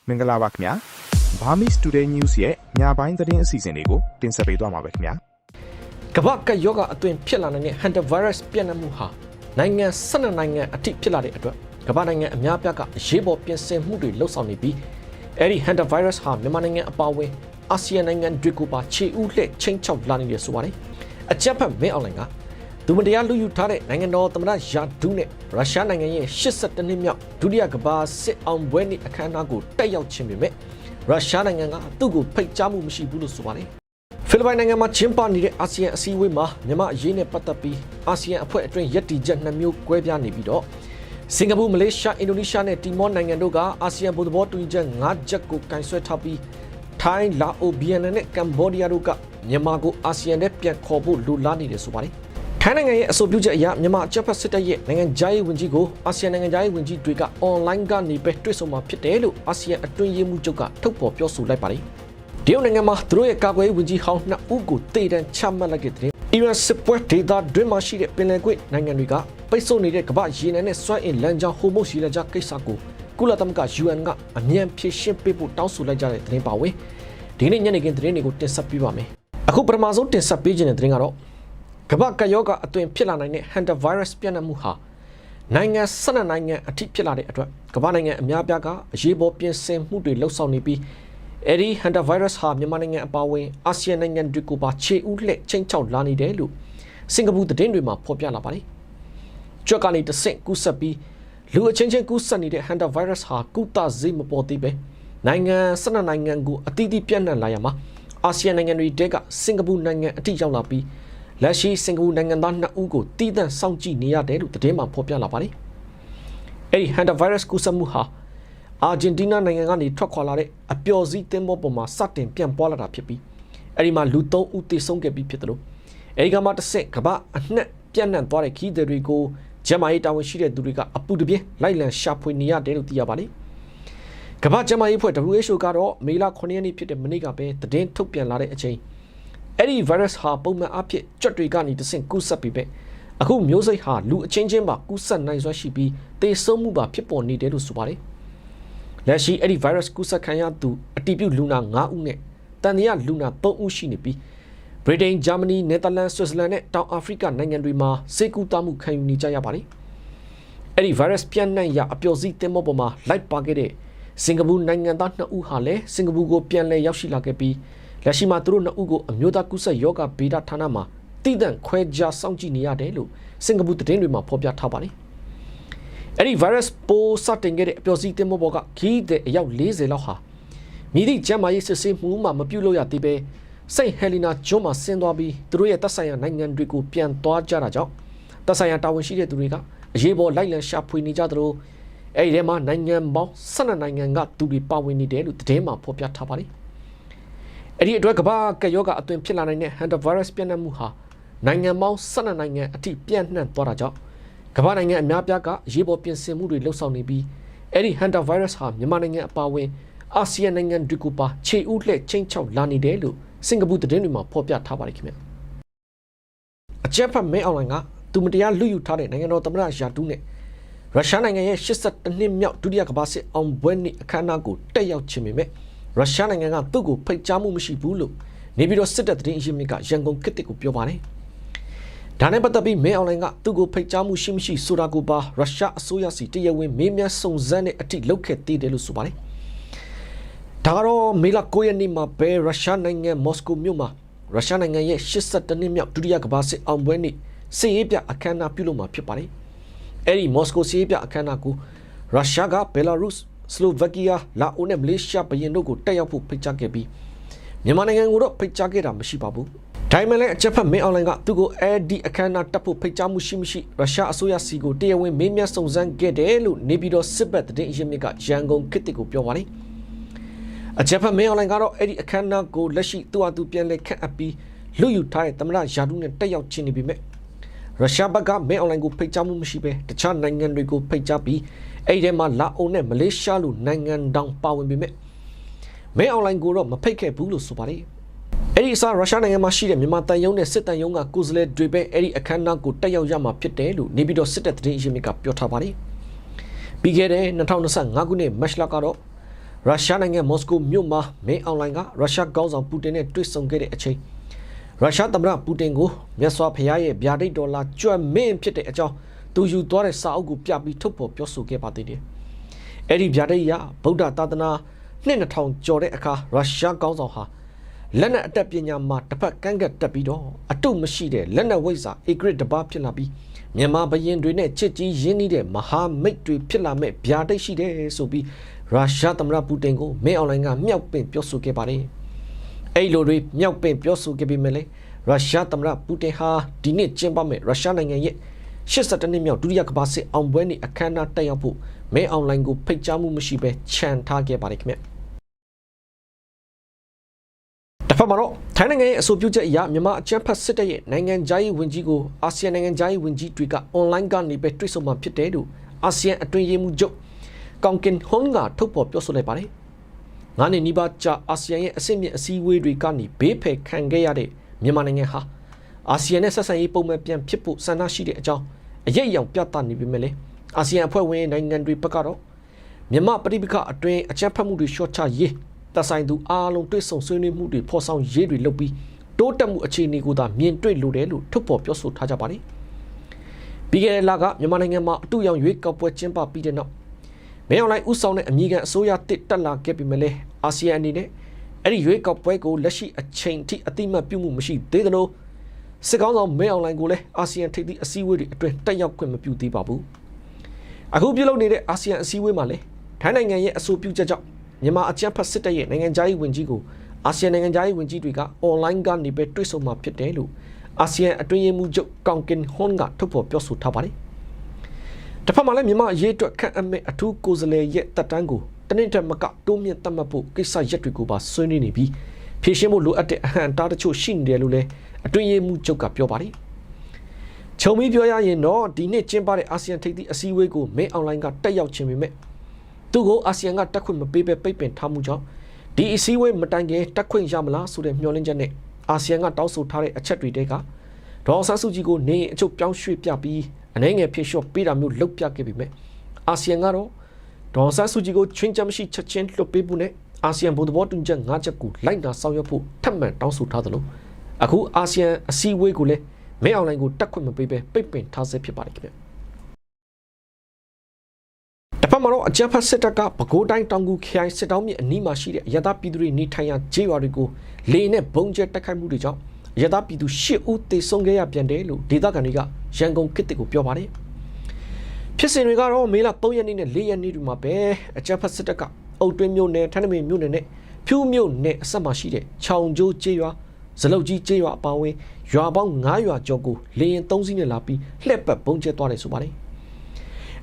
မင်္ဂလာပါခင်ဗျာ Burmese Today News ရဲ့ညပိုင်းသတင်းအစီအစဉ်လေးကိုတင်ဆက်ပေးသွားမှာပဲခင်ဗျာ ကမ္ဘာကယောဂအတွင်းဖြစ်လာတဲ့ hantavirus ပြန့်နှံ့မှုဟာနိုင်ငံ12နိုင်ငံအထိဖြစ်လာတဲ့အတွက်ကမ္ဘာနိုင်ငံအများပြားကရေးပေါ်ပြင်ဆင်မှုတွေလှုပ်ဆောင်နေပြီးအဲဒီ hantavirus ဟာမြန်မာနိုင်ငံအပါအဝင်အာဆီယံနိုင်ငံတွေကိုပါခြေဥလှည့်ချင်းချောက်လာနေတယ်ဆိုပါတယ်အကြက်ဖက်မင်းအောင်လိုင်ကဒုမတရားလူယူထားတဲ့နိုင်ငံတော်သမ္မတယာဒူးနဲ့ရုရှားနိုင်ငံရဲ့82နှစ်မြောက်ဒုတိယကမ္ဘာစစ်အောင်ပွဲနေ့အခမ်းအနားကိုတက်ရောက်ခြင်းပေမဲ့ရုရှားနိုင်ငံကသူ့ကိုဖိတ်ကြားမှုမရှိဘူးလို့ဆိုပါတယ်ဖိလစ်ပိုင်နိုင်ငံမှာကျင်းပနေတဲ့အာဆီယံအစည်းအဝေးမှာမြန်မာအရေးနဲ့ပတ်သက်ပြီးအာဆီယံအဖွဲ့အတွင်းရည်တည်ချက်2မျိုးကွဲပြားနေပြီးတော့စင်ကာပူမလေးရှားအင်ဒိုနီးရှားနဲ့တီမောနိုင်ငံတို့ကအာဆီယံဘုံသဘောတူညီချက်5ချက်ကိုကင်ဆယ်ထားပြီးထိုင်းလာအိုဗီယက်နမ်နဲ့ကမ်ဘောဒီးယားတို့ကမြန်မာကိုအာဆီယံနဲ့ပြန်ခေါ်ဖို့လိုလားနေတယ်ဆိုပါတယ်ထိုင်းနိုင်ငံရဲ့အဆိုပြုချက်အရမြန်မာအကြမ်းဖက်စစ်တပ်ရဲ့နိုင်ငံခြားရေးဝန်ကြီးကိုအာဆီယံနိုင်ငံခြားရေးဝန်ကြီးတွေကအွန်လိုင်းကနေပဲတွေ့ဆုံမှာဖြစ်တယ်လို့အာဆီယံအတွင်းရေးမှူးချုပ်ကထုတ်ဖော်ပြောဆိုလိုက်ပါတယ်။တရုတ်နိုင်ငံမှာသူတို့ရဲ့ကာကွယ်ရေးဝန်ကြီးဟောင်း2ဦးကိုတေတံချမှတ်လိုက်တဲ့တဲ့အီရန်စစ်ပွဲဒေသတွင်းမှာရှိတဲ့ပင်လယ်ကွေ့နိုင်ငံတွေကပိတ်ဆို့နေတဲ့ကမ္ဘာရေနံနဲ့စွမ်းအင်လမ်းကြောင်းဟိုမုတ်စီလကြားကိစ္စကိုကုလသမဂ္ဂ UN ကအမြန်ဖြေရှင်းပေးဖို့တောင်းဆိုလိုက်ကြတဲ့သတင်းပါဝင်ဒီနေ့ညနေခင်းသတင်းတွေကိုတင်ဆက်ပေးပါမယ်။အခုပထမဆုံးတင်ဆက်ပေးခြင်းတဲ့သတင်းကတော့ကမ္ဘာကယောဂအတွင်းဖြစ်လာနိုင်တဲ့ hantavirus ပြန့်နှံ့မှုဟာနိုင်ငံ12နိုင်ငံအထိဖြစ်လာတဲ့အတွက်ကမ္ဘာနိုင်ငံအများပြားကအရေးပေါ်ပြင်ဆင်မှုတွေလှုပ်ဆောင်နေပြီးအဲဒီ hantavirus ဟာမြန်မာနိုင်ငံအပါအဝင်အာဆီယံနိုင်ငံတွေကိုပါခြေဥလှည့်ချင်းချောက်လာနေတယ်လို့စင်ကာပူသတင်းတွေမှာဖော်ပြလာပါတယ်။ကြွက်ကနေတဆင့်ကူးဆက်ပြီးလူအချင်းချင်းကူးဆက်နေတဲ့ hantavirus ဟာကုသဆေးမပေါ်သေးပဲနိုင်ငံ12နိုင်ငံကိုအသီးသီးပြန့်နှံ့လာရမှာအာဆီယံနိုင်ငံတွေတဲကစင်ကာပူနိုင်ငံအထိရောက်လာပြီးလက်ရှိစင်ကာပူနိုင်ငံသား2ဦးကိုတီးသန့်စောင့်ကြည့်နေရတယ်လို့သတင်းမှာဖော်ပြလာပါတယ်။အဲဒီ hantavirus ကူးစက်မှုဟာအာဂျင်တီးနားနိုင်ငံကနေထွက်ခွာလာတဲ့အပျော်စီးသင်းဘောပေါ်မှာစတင်ပြန့်ပွားလာတာဖြစ်ပြီးအဲဒီမှာလူ3ဦးသေဆုံးခဲ့ပြီးဖြစ်တယ်လို့အဲဒီကမှတစ်ဆင့်ကမ္ဘာအနှံ့ပြန့်နှံ့သွားတဲ့ခီးသည်တွေကိုဂျမားရေးတာဝန်ရှိတဲ့သူတွေကအပူတပြင်းလိုက်လံရှာဖွေနေရတယ်လို့သိရပါတယ်။ကမ္ဘာဂျမားရေးဖွဲ့ WHO ကတော့မေလ9ရက်နေ့ဖြစ်တဲ့မနေ့ကပဲသတင်းထုတ်ပြန်လာတဲ့အချိန်အဲ့ဒီ virus ဟာပုံမှန်အဖြစ်ကြွက်တွေကနေတဆင့်ကူးစက်ပြီးပဲအခုမျိုးစိတ်ဟာလူအချင်းချင်းပါကူးစက်နိုင်စွမ်းရှိပြီးသေဆုံးမှုပါဖြစ်ပေါ်နေတယ်လို့ဆိုပါတယ်။လက်ရှိအဲ့ဒီ virus ကူးစက်ခံရသူအတည်ပြုလူနာ9ဦးနဲ့တန်တရားလူနာ3ဦးရှိနေပြီးဗြိတိန်၊ဂျာမနီ၊နယ်သာလန်၊ဆွစ်ဇာလန်နဲ့တောင်အာဖရိကနိုင်ငံတွေမှာဆေးကုသမှုခံယူနေကြရပါတယ်။အဲ့ဒီ virus ပြန့်နှံ့ရာအပျော်စီးသင်းမောပေါ်မှာလိုက်ပါခဲ့တဲ့စင်ကာပူနိုင်ငံသား2ဦးဟာလည်းစင်ကာပူကိုပြန်လည်ရောက်ရှိလာခဲ့ပြီးလက်ရှိမှာသူတို့2ဦးကိုအမျိုးသားကူးစက်ရောဂါဗေဒဌာနမှာတည်တံ့ခွဲခြားစောင့်ကြည့်နေရတယ်လို့စင်ကာပူသတင်းတွေမှာဖော်ပြထားပါတယ်။အဲဒီ virus ပိုးစတင်ခဲ့တဲ့အပျော်စီးသင်းဘောကခီးတဲ့အယောက်40လောက်ဟာမြည်သည့်ကျန်းမာရေးစစ်ဆေးမှုမှမပြုလုပ်ရသေးပဲစိတ်ဟယ်လီနာကျွန်းမှာဆင်းသွားပြီးသူတို့ရဲ့တပ်ဆိုင်ရာနိုင်ငံတွေကိုပြန်သွားကြတာကြောင့်တပ်ဆိုင်ရာတာဝန်ရှိတဲ့သူတွေကအရေးပေါ်လိုက်လံရှာဖွေနေကြသလိုအဲဒီထဲမှာနိုင်ငံပေါင်း12နိုင်ငံကသူတွေပါဝင်နေတယ်လို့သတင်းမှာဖော်ပြထားပါတယ်။အဲ့ဒီအတွက်ကမ္ဘာကယောဂအတွင်းဖြစ်လာနိုင်တဲ့ hantavirus ပြန့်နှံ့မှုဟာနိုင်ငံပေါင်း12နိုင်ငံအထိပြန့်နှံ့သွားတာကြောင့်ကမ္ဘာနိုင်ငံအများပြားကရေးပေါ်ပြင်ဆင်မှုတွေလှုပ်ဆောင်နေပြီးအဲ့ဒီ hantavirus ဟာမြန်မာနိုင်ငံအပါအဝင်အာဆီယံနိုင်ငံတွေကိုပါခြေဥလှည့်ချင်းချောက်လာနေတယ်လို့စင်ကာပူသတင်းတွေမှာဖော်ပြထားပါတယ်ခင်ဗျ။အကြက်ဖက်မင်းအောင်လိုင်ကသူမတရားလူယူထားတဲ့နိုင်ငံတော်သမ္မတယာဒူးနဲ့ရုရှားနိုင်ငံရဲ့82နှစ်မြောက်ဒုတိယကမ္ဘာစစ်အောင်ပွဲနေ့အခမ်းအနားကိုတက်ရောက်ခြင်းပေမဲ့ရုရှားနိုင်ငံကသူ့ကိုဖိတ်ကြားမှုမရှိဘူးလို့နေပြည်တော်စစ်တပ်သတင်းအရင်းမြစ်ကရန်ကုန်ခေတ်ကိုပြောပါတယ်။ဒါနဲ့ပတ်သက်ပြီးမင်းအောင်လိုင်ကသူ့ကိုဖိတ်ကြားမှုရှိမရှိဆိုတာကိုပါရုရှားအစိုးရစီတရားဝင်မေးမြန်းစုံစမ်းတဲ့အထိလုပ်ခဲ့သေးတယ်လို့ဆိုပါတယ်။ဒါကတော့မေလ9ရက်နေ့မှာပဲရုရှားနိုင်ငံမော်စကိုမြို့မှာရုရှားနိုင်ငံရဲ့82နှစ်မြောက်ဒုတိယကမ္ဘာစစ်အောင်ပွဲနေ့စစ်ရေးပြအခမ်းအနားပြုလုပ်မှာဖြစ်ပါတယ်။အဲဒီမော်စကိုစစ်ရေးပြအခမ်းအနားကိုရုရှားကဘယ်လာရုစ်စလိုဗက်ကီးယားလာအိုနဲ့မလေးရှားဘရင်တို့ကိုတက်ရောက်ဖို့ဖိတ်ကြားခဲ့ပြီးမြန်မာနိုင်ငံကိုတော့ဖိတ်ကြားခဲ့တာမရှိပါဘူး။ဒါပေမဲ့လည်းအကြက်ဖက်မင်းအောင်လိုင်ကသူ့ကိုအဲဒီအခမ်းအနားတက်ဖို့ဖိတ်ကြားမှုရှိမရှိရုရှားအစိုးရစီကိုတရားဝင်မေးမြန်းစုံစမ်းခဲ့တယ်လို့နေပြည်တော်စစ်ဘက်သတင်းအရင်းမြစ်ကရန်ကုန်ခေတ်ကိုပြောပါတယ်။အကြက်ဖက်မင်းအောင်လိုင်ကတော့အဲဒီအခမ်းအနားကိုလက်ရှိသူ့အတူပြန်လည်ခန့်အပ်ပြီးလူယူထားတဲ့သမ္မတယာဒူးနဲ့တက်ရောက်ခြင်းနေပြီမဲ့ရုရှားဘက်ကမင်းအောင်လိုင်ကိုဖိတ်ကြားမှုမရှိပဲတခြားနိုင်ငံတွေကိုဖိတ်ကြားပြီးအဲ့ဒီမှာလာအိုနဲ့မလေးရှားလိုနိုင်ငံတောင်ပါဝင်ပေမဲ့မင်းအောင်လိုင်ကိုတော့မဖိတ်ခဲ့ဘူးလို့ဆိုပါတယ်။အဲ့ဒီအစားရုရှားနိုင်ငံမှာရှိတဲ့မြန်မာတန်ယုံနဲ့စစ်တန်ယုံကကိုယ်စားလှယ်တွေပဲအဲ့ဒီအခမ်းအနားကိုတက်ရောက်ရမှာဖြစ်တယ်လို့နေပြည်တော်စစ်တပ်သတင်းအရင်းမြစ်ကပြောထားပါတယ်။ပြီးခဲ့တဲ့2025ခုနှစ်မတ်လကတော့ ရုရှားနိုင်ငံမော်စကိုမြို့မှာမင်းအွန်လိုင်းကရုရှားခေါင်းဆောင်ပူတင်နဲ့တွေ့ဆုံခဲ့တဲ့အချိန်ရုရှားသမ္မတပူတင်ကိုမြတ်စွာဘုရားရဲ့ဗျာဒိတ်တော်လာကြွမင်းဖြစ်တဲ့အကြောင်းသူယူသွားတဲ့စာအုပ်ကိုပြပြီးထုတ်ဖော်ပြောဆိုခဲ့ပါသေးတယ်။အဲ့ဒီဗျာဒိတ်ရဗုဒ္ဓသာသနာ2000ကျော်တဲ့အခါရုရှားခေါင်းဆောင်ဟာလက်နက်အတတ်ပညာမှာတစ်ဖက်ကန့်ကတ်တက်ပြီးတော့အတုမရှိတဲ့လက်နက်ဝိဇ္ဇာဧကရစ်တပါဖြစ်လာပြီးမြန်မာဘရင်တွေနဲ့ချစ်ကြီးရင်းနှီးတဲ့မဟာမိတ်တွေဖြစ်လာမဲ့ဗျာဒိတ်ရှိတယ်ဆိုပြီးရုရှားသမ္မတပူတင်ကိုမင်းအွန်လိုင်းကမြောက်ပင့်ပြောဆိုခဲ့ပါတယ်။အဲ့လိုတွေမြောက်ပင့်ပြောဆိုခဲ့ပြီးမဲ့လေရုရှားသမ္မတပူတင်ဟာဒီနေ့ကျင်းပမဲ့ရုရှားနိုင်ငံရဲ့82နှစ်မြောက်ဒုတိယကမ္ဘာစစ်အောင်ပွဲနေ့အခမ်းအနားတက်ရောက်ဖို့မင်းအွန်လိုင်းကိုဖိတ်ကြားမှုမရှိဘဲခြံထားခဲ့ပါတယ်ခင်ဗျ။တစ်ဖက်မှာတော့ထိုင်းနိုင်ငံရဲ့အဆိုပြုချက်အရမြန်မာအကြမ်းဖက်စစ်တပ်ရဲ့နိုင်ငံခြားရေးဝန်ကြီးကိုအာဆီယံနိုင်ငံခြားရေးဝန်ကြီးတွေကအွန်လိုင်းကနေပဲတွေ့ဆုံမှဖြစ်တယ်လို့အာဆီယံအတွင်းရေးမှူးချုပ်ကောင်ကင်ဟွန်ကထုတ်ဖော်ပြောဆိုလိုက်ပါတယ်။9နှစ်နီးပါးကြာအာဆီယံရဲ့အဆင့်မြင့်အစည်းအဝေးတွေကနေဘေးဖယ်ခံခဲ့ရတဲ့မြန်မာနိုင်ငံဟာအာဆီယံနဲ့ဆက်ဆံရေးပုံမှန်ပြန်ဖြစ်ဖို့ဆန္ဒရှိတဲ့အကြောင်းအရေးအယောင်ပြသနေပြီမဲ့လေအာဆီယံအဖွဲ့ဝင်နိုင်ငံတွေဘက်ကတော့မြန်မာပြည်ပခအတွင်းအကြမ်းဖက်မှုတွေရှော့ချရေးသက်ဆိုင်သူအားလုံးတွေ့ဆုံဆွေးနွေးမှုတွေဖော်ဆောင်ရေးတွေလုပ်ပြီးတိုးတက်မှုအခြေအနေကိုသာမြင်တွေ့လိုတယ်လို့ထုတ်ဖော်ပြောဆိုထားကြပါတယ်။ပြီးခဲ့တဲ့လကမြန်မာနိုင်ငံမှာအတူရောင်ရွေးကောက်ပွဲကျင်းပပြီးတဲ့နောက်မင်းအွန်လိုင်းဥဆောင်တဲ့အမေရိကန်အစိုးရတစ်တက်လာခဲ့ပြီမဲ့လေအာဆီယံအနေနဲ့အဲ့ဒီရွေးကောက်ပွဲကိုလက်ရှိအချိန်ထိအတိမတ်ပြုမှုမရှိသေးသလိုစစ်ကောင်းဆောင်မင်းအွန်လိုင်းကိုလည်းအာဆီယံထိပ်သီးအစည်းအဝေးတွေအတွင်းတက်ရောက်ခွင့်မပြုသေးပါဘူး။အခုပြုလုပ်နေတဲ့အာဆီယံအစည်းအဝေးမှာလည်းထိုင်းနိုင်ငံရဲ့အဆိုပြုချက်ကြောင့်မြန်မာအကြမ်းဖက်စစ်တပ်ရဲ့နိုင်ငံခြားရေးဝန်ကြီးကိုအာဆီယံနိုင်ငံခြားရေးဝန်ကြီးတွေကအွန်လိုင်းကနေပဲတွေ့ဆုံမှာဖြစ်တယ်လို့အာဆီယံအတွင်းရေးမှူးချုပ်ကောင်ကင်ဟွန်ကထုတ်ဖော်ပြောဆိုထားပါတယ်။တစ်ဖက်မှာလည်းမြန်မာအရေးအတွက်ခန့်အပ်မဲ့အထူးကိုယ်စားလှယ်ရဲ့တပ်တန်းကိုတနင်္လာနေ့ကတိုးမြင့်သတ်မှတ်ဖို့ကိစ္စရက်တွေကိုပါဆွေးနွေးနေပြီးဖြည့်ရှင်းဖို့လိုအပ်တဲ့အဟန့်အတားတချို့ရှိနေတယ်လို့လည်းအတွင်းရေးမှူးချုပ်ကပြောပါတယ်။ချုံပြီးပြောရရင်တော့ဒီနေ့ကျင်းပတဲ့အာဆီယံထိပ်သီးအစည်းအဝေးကိုမင်းအွန်လိုင်းကတက်ရောက်ခြင်းပေမဲ့သူကိုအာဆီယံကတက်ခွင့်မပေးပဲပိတ်ပင်ထားမှုကြောင့်ဒီအစည်းအဝေးမတိုင်ခင်တက်ခွင့်ရမလားဆိုတဲ့မျှော်လင့်ချက်နဲ့အာဆီယံကတောင်းဆိုထားတဲ့အချက်တွေတဲကဒေါ်ဆန်းစုကြည်ကိုနေအချုပ်ပြောင်းရွှေ့ပြပြီးအနေငယ်ဖြည့်လျှော့ပေးတာမျိုးလုပ်ပြခဲ့ပြီမဲ့အာဆီယံကတော့ဒေါ်ဆန်းစုကြည်ကိုချွင်းချက်မရှိချက်ချင်းလွှတ်ပေးဖို့နဲ့အာဆီယံဘုံသဘောတူညီချက်၅ချက်ကိုလိုက်နာဆောင်ရွက်ဖို့ထပ်မံတောင်းဆိုထားသလိုအခုအာဆီယံအစည်းအဝေးကိုလည်းမင်းအွန်လိုင်းကိုတက်ခွင့်မပေးပဲပိတ်ပင်ထားဆဲဖြစ်ပါတယ်ခင်ဗျ။တပတ်မှာတော့အကြမ်းဖက်စစ်တပ်ကပဲခူးတိုင်းတောင်ကူခရိုင်စစ်တောင်းမြစ်အနီးမှာရှိတဲ့ရသပြည်သူတွေနေထိုင်ရာကျေးရွာတွေကိုလေနဲ့ဘုံကျဲတိုက်ခိုက်မှုတွေကြောင့်ရသပြည်သူ10ဦးသေဆုံးခဲ့ရပြန်တယ်လို့ဒေသခံတွေကရန်ကုန်ခေတ်ကိုပြောပါတယ်။ဖြစ်စဉ်တွေကတော့မေလ3ရက်နေ့နဲ့4ရက်နေ့တွေမှာပဲအကြမ်းဖက်စစ်တပ်ကအုတ်တွင်းမြို့နယ်ထန်းနမင်းမြို့နယ်နဲ့ဖြူးမြို့နယ်အစပ်မှာရှိတဲ့ချောင်ကျိုးကျေးရွာဇလုတ်ကြီးကျေးရွာအပါအဝင်ရွာပေါင်း9ရွာကျော်ကိုလေရင်3စီးနဲ့လာပြီးလှည့်ပတ်ဘုံကျဲသွားတယ်ဆိုပါတယ်။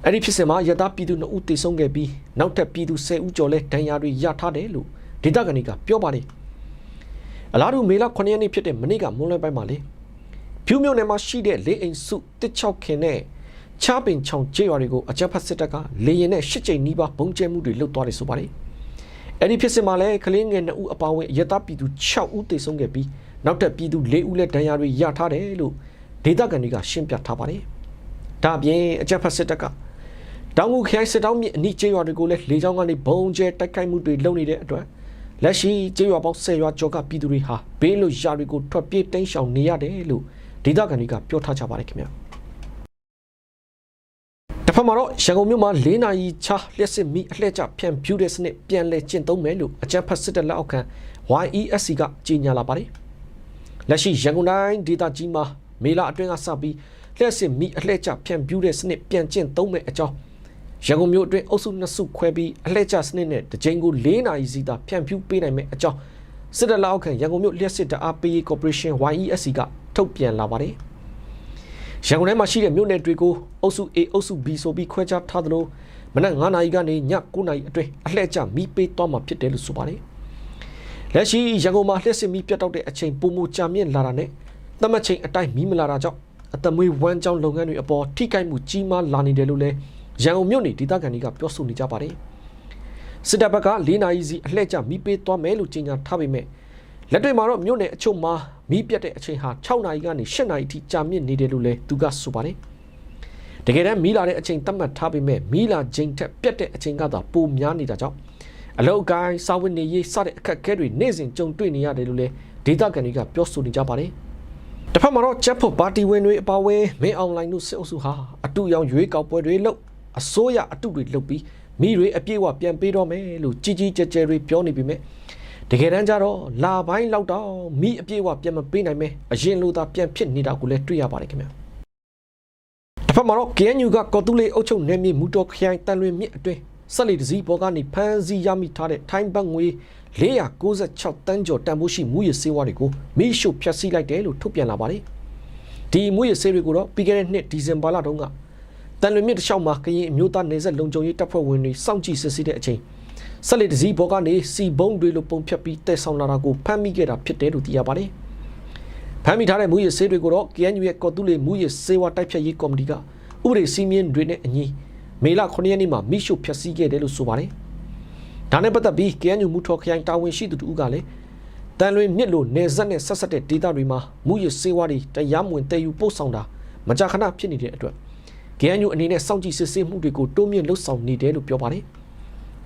အဲ့ဒီဖြစ်စဉ်မှာရသပြည်သူ2ဦးသေဆုံးခဲ့ပြီးနောက်ထပ်ပြည်သူ10ဦးကျော်လဲဒဏ်ရာတွေရထားတယ်လို့ဒေသခံတွေကပြောပါတယ်။အလားတူမေလ9ရက်နေ့ဖြစ်တဲ့မနေ့ကမွန်းလွဲပိုင်းမှာလေဖြူးမြို့နယ်မှာရှိတဲ့၄အိမ်စု16ခင်နဲ့ချားပင်ချောင်ကျေးရွာတွေကိုအကြမ်းဖက်စစ်တပ်ကလေရင်နဲ့8ကြိမ်နီးပါးဘုံကျဲမှုတွေလုပ်သွားတယ်ဆိုပါတယ်။အဲ့ဒီဖြစ်စဉ်မှာလဲကလေးငယ်2ဦးအပါအဝင်ရသပြည်သူ6ဦးသေဆုံးခဲ့ပြီးနောက်ထပ်ပြည်သူ4ဦးလဲဒဏ်ရာတွေရထားတယ်လို့ဒေသခံတွေကရှင်းပြထားပါတယ်။ဒါအပြင်အကြမ်းဖက်စစ်တပ်ကတောင်ငူခရိုင်စစ်တောင်းမြစ်အနီးကျေးရွာတွေကိုလည်းလေကြောင်းကနေဘုံကျဲတိုက်ခိုက်မှုတွေလုပ်နေတဲ့အတွက်လက်ရှိကျေးရွာပေါင်း10ရွာကျော်ကပြည်သူတွေဟာဘေးလွတ်ရာတွေကိုထွက်ပြေးတိမ်းရှောင်နေရတယ်လို့ဒေသခံတွေကပြောထားကြပါတယ်ခင်ဗျာ။တစ်ဖက်မှာတော့ရန်ကုန်မြို့မှာ4နာရီချာလျှက်စစ်မီအလှည့်ကျဖြန့်ဖြူးတဲ့စနစ်ပြန်လည်ကျင့်သုံးမယ်လို့အကြမ်းဖက်စစ်တပ်လက်အောက်ခံ YESC ကကြေညာလာပါတယ်။လက်ရှိရန်ကုန်တိုင်းဒေသကြီးမှာမေလအတွင်းကစပြီးလျှက်စစ်မီအလှည့်ကျဖြန့်ဖြူးတဲ့စနစ်ပြန်ကျင့်သုံးမယ်အကြောင်းရန်ကုန်မြို့အတွင်းအုပ်စု2စုခွဲပြီးအလှည့်ကျစနစ်နဲ့တစ်ချိန်ကို4နာရီစီသာဖြန့်ဖြူးပေးနိုင်မယ်အကြောင်းစစ်တပ်လက်အောက်ခံရန်ကုန်မြို့လျှက်စစ်တအားပေးရေးကော်ပိုရေးရှင်း YESC ကထုတ်ပြန်လာပါတယ်။ရန်ကုန်ထဲမှာရှိတဲ့မြို့နယ်တွေကိုအုပ်စု A အုပ်စု B ဆိုပြီးခွဲခြားထားသလိုမနက်9နာရီကနေည9နာရီအတွင်းအလှည့်ကျမီးပေးသွားမှာဖြစ်တယ်လို့ဆိုပါတယ်။လက်ရှိရန်ကုန်မှာလျှက်စစ်မီးပြတ်တောက်တဲ့အချိန်ပုံမကြာမြင့်လာတာနဲ့သတ်မှတ်ချိန်အတိုင်းမီးမလာတာကြောင့်အသက်မွေးဝမ်းကြောင်းလုပ်ငန်းတွေအပေါ်ထိခိုက်မှုကြီးမားလာနေတယ်လို့လည်းရန်ကုန်မြို့နေဒေသခံတွေကပြောဆိုနေကြပါတယ်။စစ်တပ်ဘက်က4နာရီစီအလှည့်ကျမီးပေးသွားမယ်လို့ကြေညာထားပေမဲ့လက်တွေ့မှာတော့မြို့နယ်အချို့မှာမီးပြတ်တဲ့အချိန်ဟာ6နာရီကနေ8နာရီထိကြာမြင့်နေတယ်လို့လည်းသူကဆိုပါတယ်။တကယ်တမ်းမီးလာတဲ့အချိန်သတ်မှတ်ထားပေမဲ့မီးလာချိန်ထက်ပြတ်တဲ့အချိန်ကသာပိုများနေတာကြောင့် အလောက်ကိုင်းစာဝင်နေရေးစတဲ့အခက်အခဲတွေနေ့စဉ်ကြုံတွေ့နေရတယ်လို့လည်းဒေသခံတွေကပြောဆိုနေကြပါတယ်။တစ်ဖက်မှာတော့ချက်ဖို့ပါတီဝင်တွေအပါအဝင်မင်းအွန်လိုင်းတို့စစ်အုပ်စုဟာအတူရောင်ရွေးကောက်ပွဲတွေလုပ်အစိုးရအတူတွေလုပ်ပြီးမိတွေအပြည့်အဝပြန်ပေးတော့မယ်လို့ကြီးကြီးကျယ်ကျယ်တွေပြောနေပြီမဲ့တကယ်တမ်းကျတော့လာပိုင်းလောက်တော့မိအပြည့်အဝပြန်မပေးနိုင်မယ်အရင်လိုသာပြန်ဖြစ်နေတာကိုလည်းတွေ့ရပါတယ်ခင်ဗျာတစ်ဖက်မှာတော့ KNU ကကော်တူးလေးအုပ်ချုပ်နယ်မြေမူတော်ခရိုင်တန်လွင်မြစ်အတွင်းဆက်လက်တစည်းပေါ်ကနေဖမ်းဆီးရမိထားတဲ့ထိုင်းဘတ်ငွေ496တန်းကျော်တန်ဖိုးရှိမူရစေဝါတွေကိုမိရှုဖျက်ဆီးလိုက်တယ်လို့ထုတ်ပြန်လာပါတယ်ဒီမူရစေတွေကိုတော့ပြီးခဲ့တဲ့နှစ်ဒီဇင်ဘာလတုန်းကတန်လွင်မြစ်တစ်လျှောက်မှာကရင်အမျိုးသားနေဆက်လုံခြုံရေးတပ်ဖွဲ့ဝင်တွေစောင့်ကြည့်စစ်ဆေးတဲ့အချိန်ဆက်လက်တစည်းပေါ်ကနေစီဘုံတွေလိုပုံဖြတ်ပြီးတက်ဆောင်လာတာကိုဖမ်းမိခဲ့တာဖြစ်တယ်လို့သိရပါတယ်ဖမ်းမိထားတဲ့မူရစေတွေကိုတော့ KNU ရဲ့ကော်တူးလေးမူရစေဝါတိုက်ဖြတ်ရေးကော်မတီကဥပဒေစည်းမျဉ်းတွေနဲ့အညီမေလ9ရက်နေ့မှာမိရှုဖျက်ဆီးခဲ့တယ်လို့ဆိုပါတယ်ဒါနဲ့ပတ်သက်ပြီး KNU မူထော်ခရိုင်တာဝန်ရှိသူတို့ကလည်းတန်လွင်မြစ်လိုနေဆက်နဲ့ဆက်ဆက်တဲ့ဒေသတွေမှာမူရစေဝါတွေတရားမဝင်တည်ယူပို့ဆောင်တာမကြာခဏဖြစ်နေတဲ့အတွက် KNU အနေနဲ့စောင့်ကြည့်စစ်ဆေးမှုတွေကိုတိုးမြင့်လှုပ်ဆောင်နေတယ်လို့ပြောပါတယ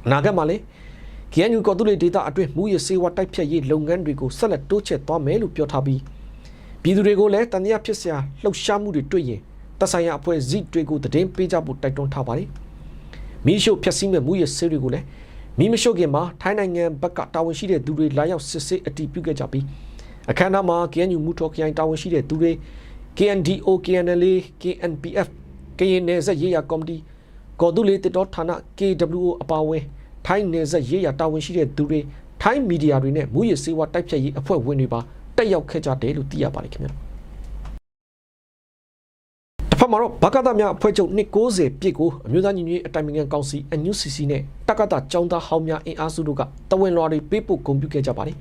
်အနာဂတ်မှာလည်း KNU ကော်တူးလေးဒေသအတွင်းမူရစေဝါတိုက်ဖြတ်ရေးလုပ်ငန်းတွေကိုဆက်လက်တိုးချဲ့သွားမယ်လို့ပြောထားပြီးပြည်သူတွေကိုလည်းတန်တရားဖြစ်စရာလှုပ်ရှားမှုတွေတွေ့ရင်သက်ဆိုင်ရာအဖွဲ့အစည်းတွေကိုတည်င်းပေးကြဖို့တိုက်တွန်းထားပါတယ်။မိရှုဖျက်ဆီးမဲ့မူရစေတွေကိုလည်းမိမရှို့ခင်မှာထိုင်းနိုင်ငံဘက်ကတာဝန်ရှိတဲ့သူတွေလာရောက်စစ်ဆေးအတည်ပြုခဲ့ကြပြီးအခမ်းအနားမှာ KNU မူထော်ခရိုင်တာဝန်ရှိတဲ့သူတွေ KNDO KNLA KNPF ကရင်နယ်စပ်ရေးရာကော်မတီကော်တူးလေးတစ်တော်ဌာန KWO အပါအဝင်ထိုင်းနယ်စပ်ရေးရာတာဝန်ရှိတဲ့သူတွေထိုင်းမီဒီယာတွေနဲ့မူရစေဝါတိုက်ဖြတ်ရေးအဖွဲ့ဝင်တွေပါတက်ရောက်ခဲ့ကြတယ်လို့သိရပါတယ်ခင်ဗျာတစ်ဖက်မှာတော့ဘကသများအဖွဲ့ချုပ်290ပြည့်ကိုအမျိုးသားညီညွတ်ရေးအတိုင်ပင်ခံကောင်စီ NUCC နဲ့တက္ကသိုလ်ကျောင်းသားဟောင်းများအင်အားစုတို့ကတဝန်လွှာတွေပေးပို့ဂုဏ်ပြုခဲ့ကြပါတယ်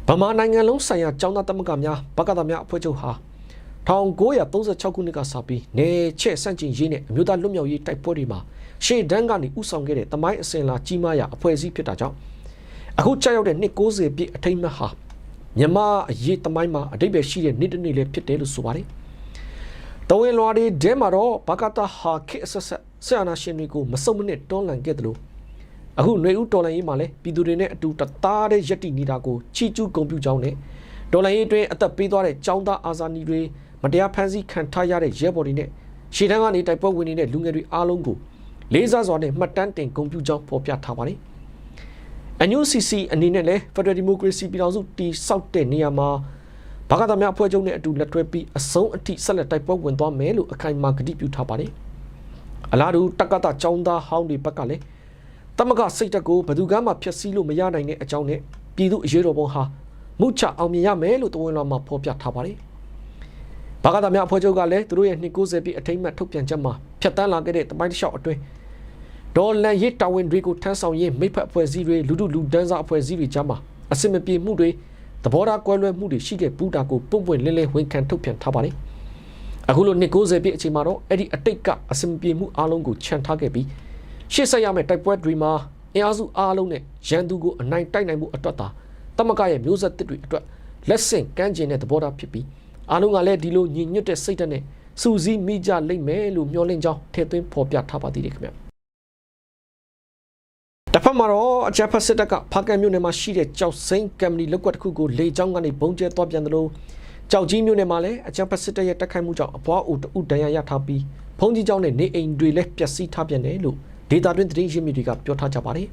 ဗမာနိုင်ငံလုံးဆိုင်ရာကျောင်းသားသမဂ္ဂများဘကသများအဖွဲ့ချုပ်ဟာ1936ခုနှစ်ကစပြီးနေချက်စန့်ကျင်ရေးနဲ့အမျိုးသားလွတ်မြောက်ရေးတိုက်ပွဲတွေမှာရှေ့တန်းကနေဥဆောင်ခဲ့တဲ့တမိုင်းအစဉ်လာကြီးမားရာအဖွဲ့အစည်းဖြစ်တာကြောင့်အခုကြာရောက်တဲ့290ပြည့်အထိမ်းအမှတ်ဟာမြန်မာအရေးတမိုင်းမှာအတိတ်ပဲရှိတဲ့နေ့တစ်နေ့လည်းဖြစ်တယ်လို့ဆိုပါတယ်တဝန်လွှာတွေထဲမှာတော့ဘကသဟာခေအဆက်ဆက်ဆရာနာရှင်တွေကိုမစုံမနစ်တွန်းလှန်ခဲ့တယ်လို့အခုຫນွေဦးတော်လှန်ရေးမှာလည်းပြည်သူတွေနဲ့အတူတသားတဲ့ယက်တီနေတာကိုချီကျူးဂုဏ်ပြုကြောင်းနဲ့တော်လှန်ရေးအတွင်းအသက်ပေးသွားတဲ့ចောင်းသားအာဇာနည်တွေမတရားဖမ်းဆီးခံထားရတဲ့ရဲဘော်တွေနဲ့ရှေ့တန်းကနေတိုက်ပွဲဝင်နေတဲ့လူငယ်တွေအားလုံးကိုလေးစားစွာနဲ့မှတ်တမ်းတင်ဂုဏ်ပြုကြောင်းဖော်ပြထားပါတယ်NUCC အနေနဲ့လည်း Federal Democracy ပြည်ထောင်စုတည်ဆောက်တဲ့နေရာမှာဘကသများအဖွဲ့ချုပ်နဲ့အတူလက်တွဲပြီးအဆုံးအထိဆက်လက်တိုက်ပွဲဝင်သွားမယ်လို့အခိုင်အမာကတိပြုထားပါတယ်။အလားတူတက္ကသိုလ်ကျောင်းသားဟောင်းတွေဘက်ကလည်းတမကစိတ်တက်ကိုဘယ်သူမှဖျက်ဆီးလို့မရနိုင်တဲ့အကြောင်းနဲ့ပြည်သူအရေးတော်ပုံဟာမှုချအောင်မြင်ရမယ်လို့တဝန်လွှာမှာဖော်ပြထားပါတယ်။ဘကသများအဖွဲ့ချုပ်ကလည်းသူတို့ရဲ့290ပြည့်အထိမ်းအမှတ်ထုတ်ပြန်ချက်မှာဖြတ်တန်းလာခဲ့တဲ့တမိုင်းတစ်လျှောက်အတွင်းဒေါ်လန်ရစ်တာဝန်တွေကိုထမ်းဆောင်ရေးမိဖက်အဖွဲ့အစည်းတွေလူထုလူဒန်းစားအဖွဲ့အစည်းတွေကြားမှာအစင်မပြေမှုတွေသဘောထားကွဲလွဲမှုတွေရှိခဲ့ပူတာကိုပုံပွင့်လင်းလင်းဝန်ခံထုတ်ပြန်ထားပါတယ်။အခုလို290ပြည့်အချိန်မှာတော့အဲ့ဒီအတိတ်ကအစင်မပြေမှုအားလုံးကိုခြံထားခဲ့ပြီးရှေ့ဆက်ရမယ့်တိုက်ပွဲတွေမှာအင်အားစုအားလုံးနဲ့ရန်သူကိုအနိုင်တိုက်နိုင်မှုအတွက်သာတမကရဲ့မျိုးဆက်တစ်တွေအတွက်လက်ဆင့်ကမ်းကျင်တဲ့သဘောထားဖြစ်ပြီးအားလုံးကလည်းဒီလိုညီညွတ်တဲ့စိတ်ဓာတ်နဲ့စူးစီးမိကြလိမ့်မယ်လို့မျှော်လင့်ကြောင်းထည့်သွင်းဖော်ပြထားပါသေးတယ်ခင်ဗျာတဖက်မှာတော့အကြမ်းဖက်စစ်တပ်ကဖားကန့်မြို့နယ်မှာရှိတဲ့ကြောက်စိမ်းကမ်ပဏီလုပ်ကွက်တစ်ခုကိုလေကြောင်းကနေပုံကျဲသွားပြန်တယ်လို့ကြောက်ကြီးမြို့နယ်မှာလည်းအကြမ်းဖက်စစ်တပ်ရဲ့တိုက်ခိုက်မှုကြောင့်အပွားအိုတအုပ်ဒဏ်ရာရထားပြီးဖုံးကြီးကျောင်းနဲ့နေအိမ်တွေလည်းပျက်စီးထားပြန်တယ်လို့ဒေတာတွင်းသတင်းရင်းမြစ်တွေကပြောထားကြပါတယ်။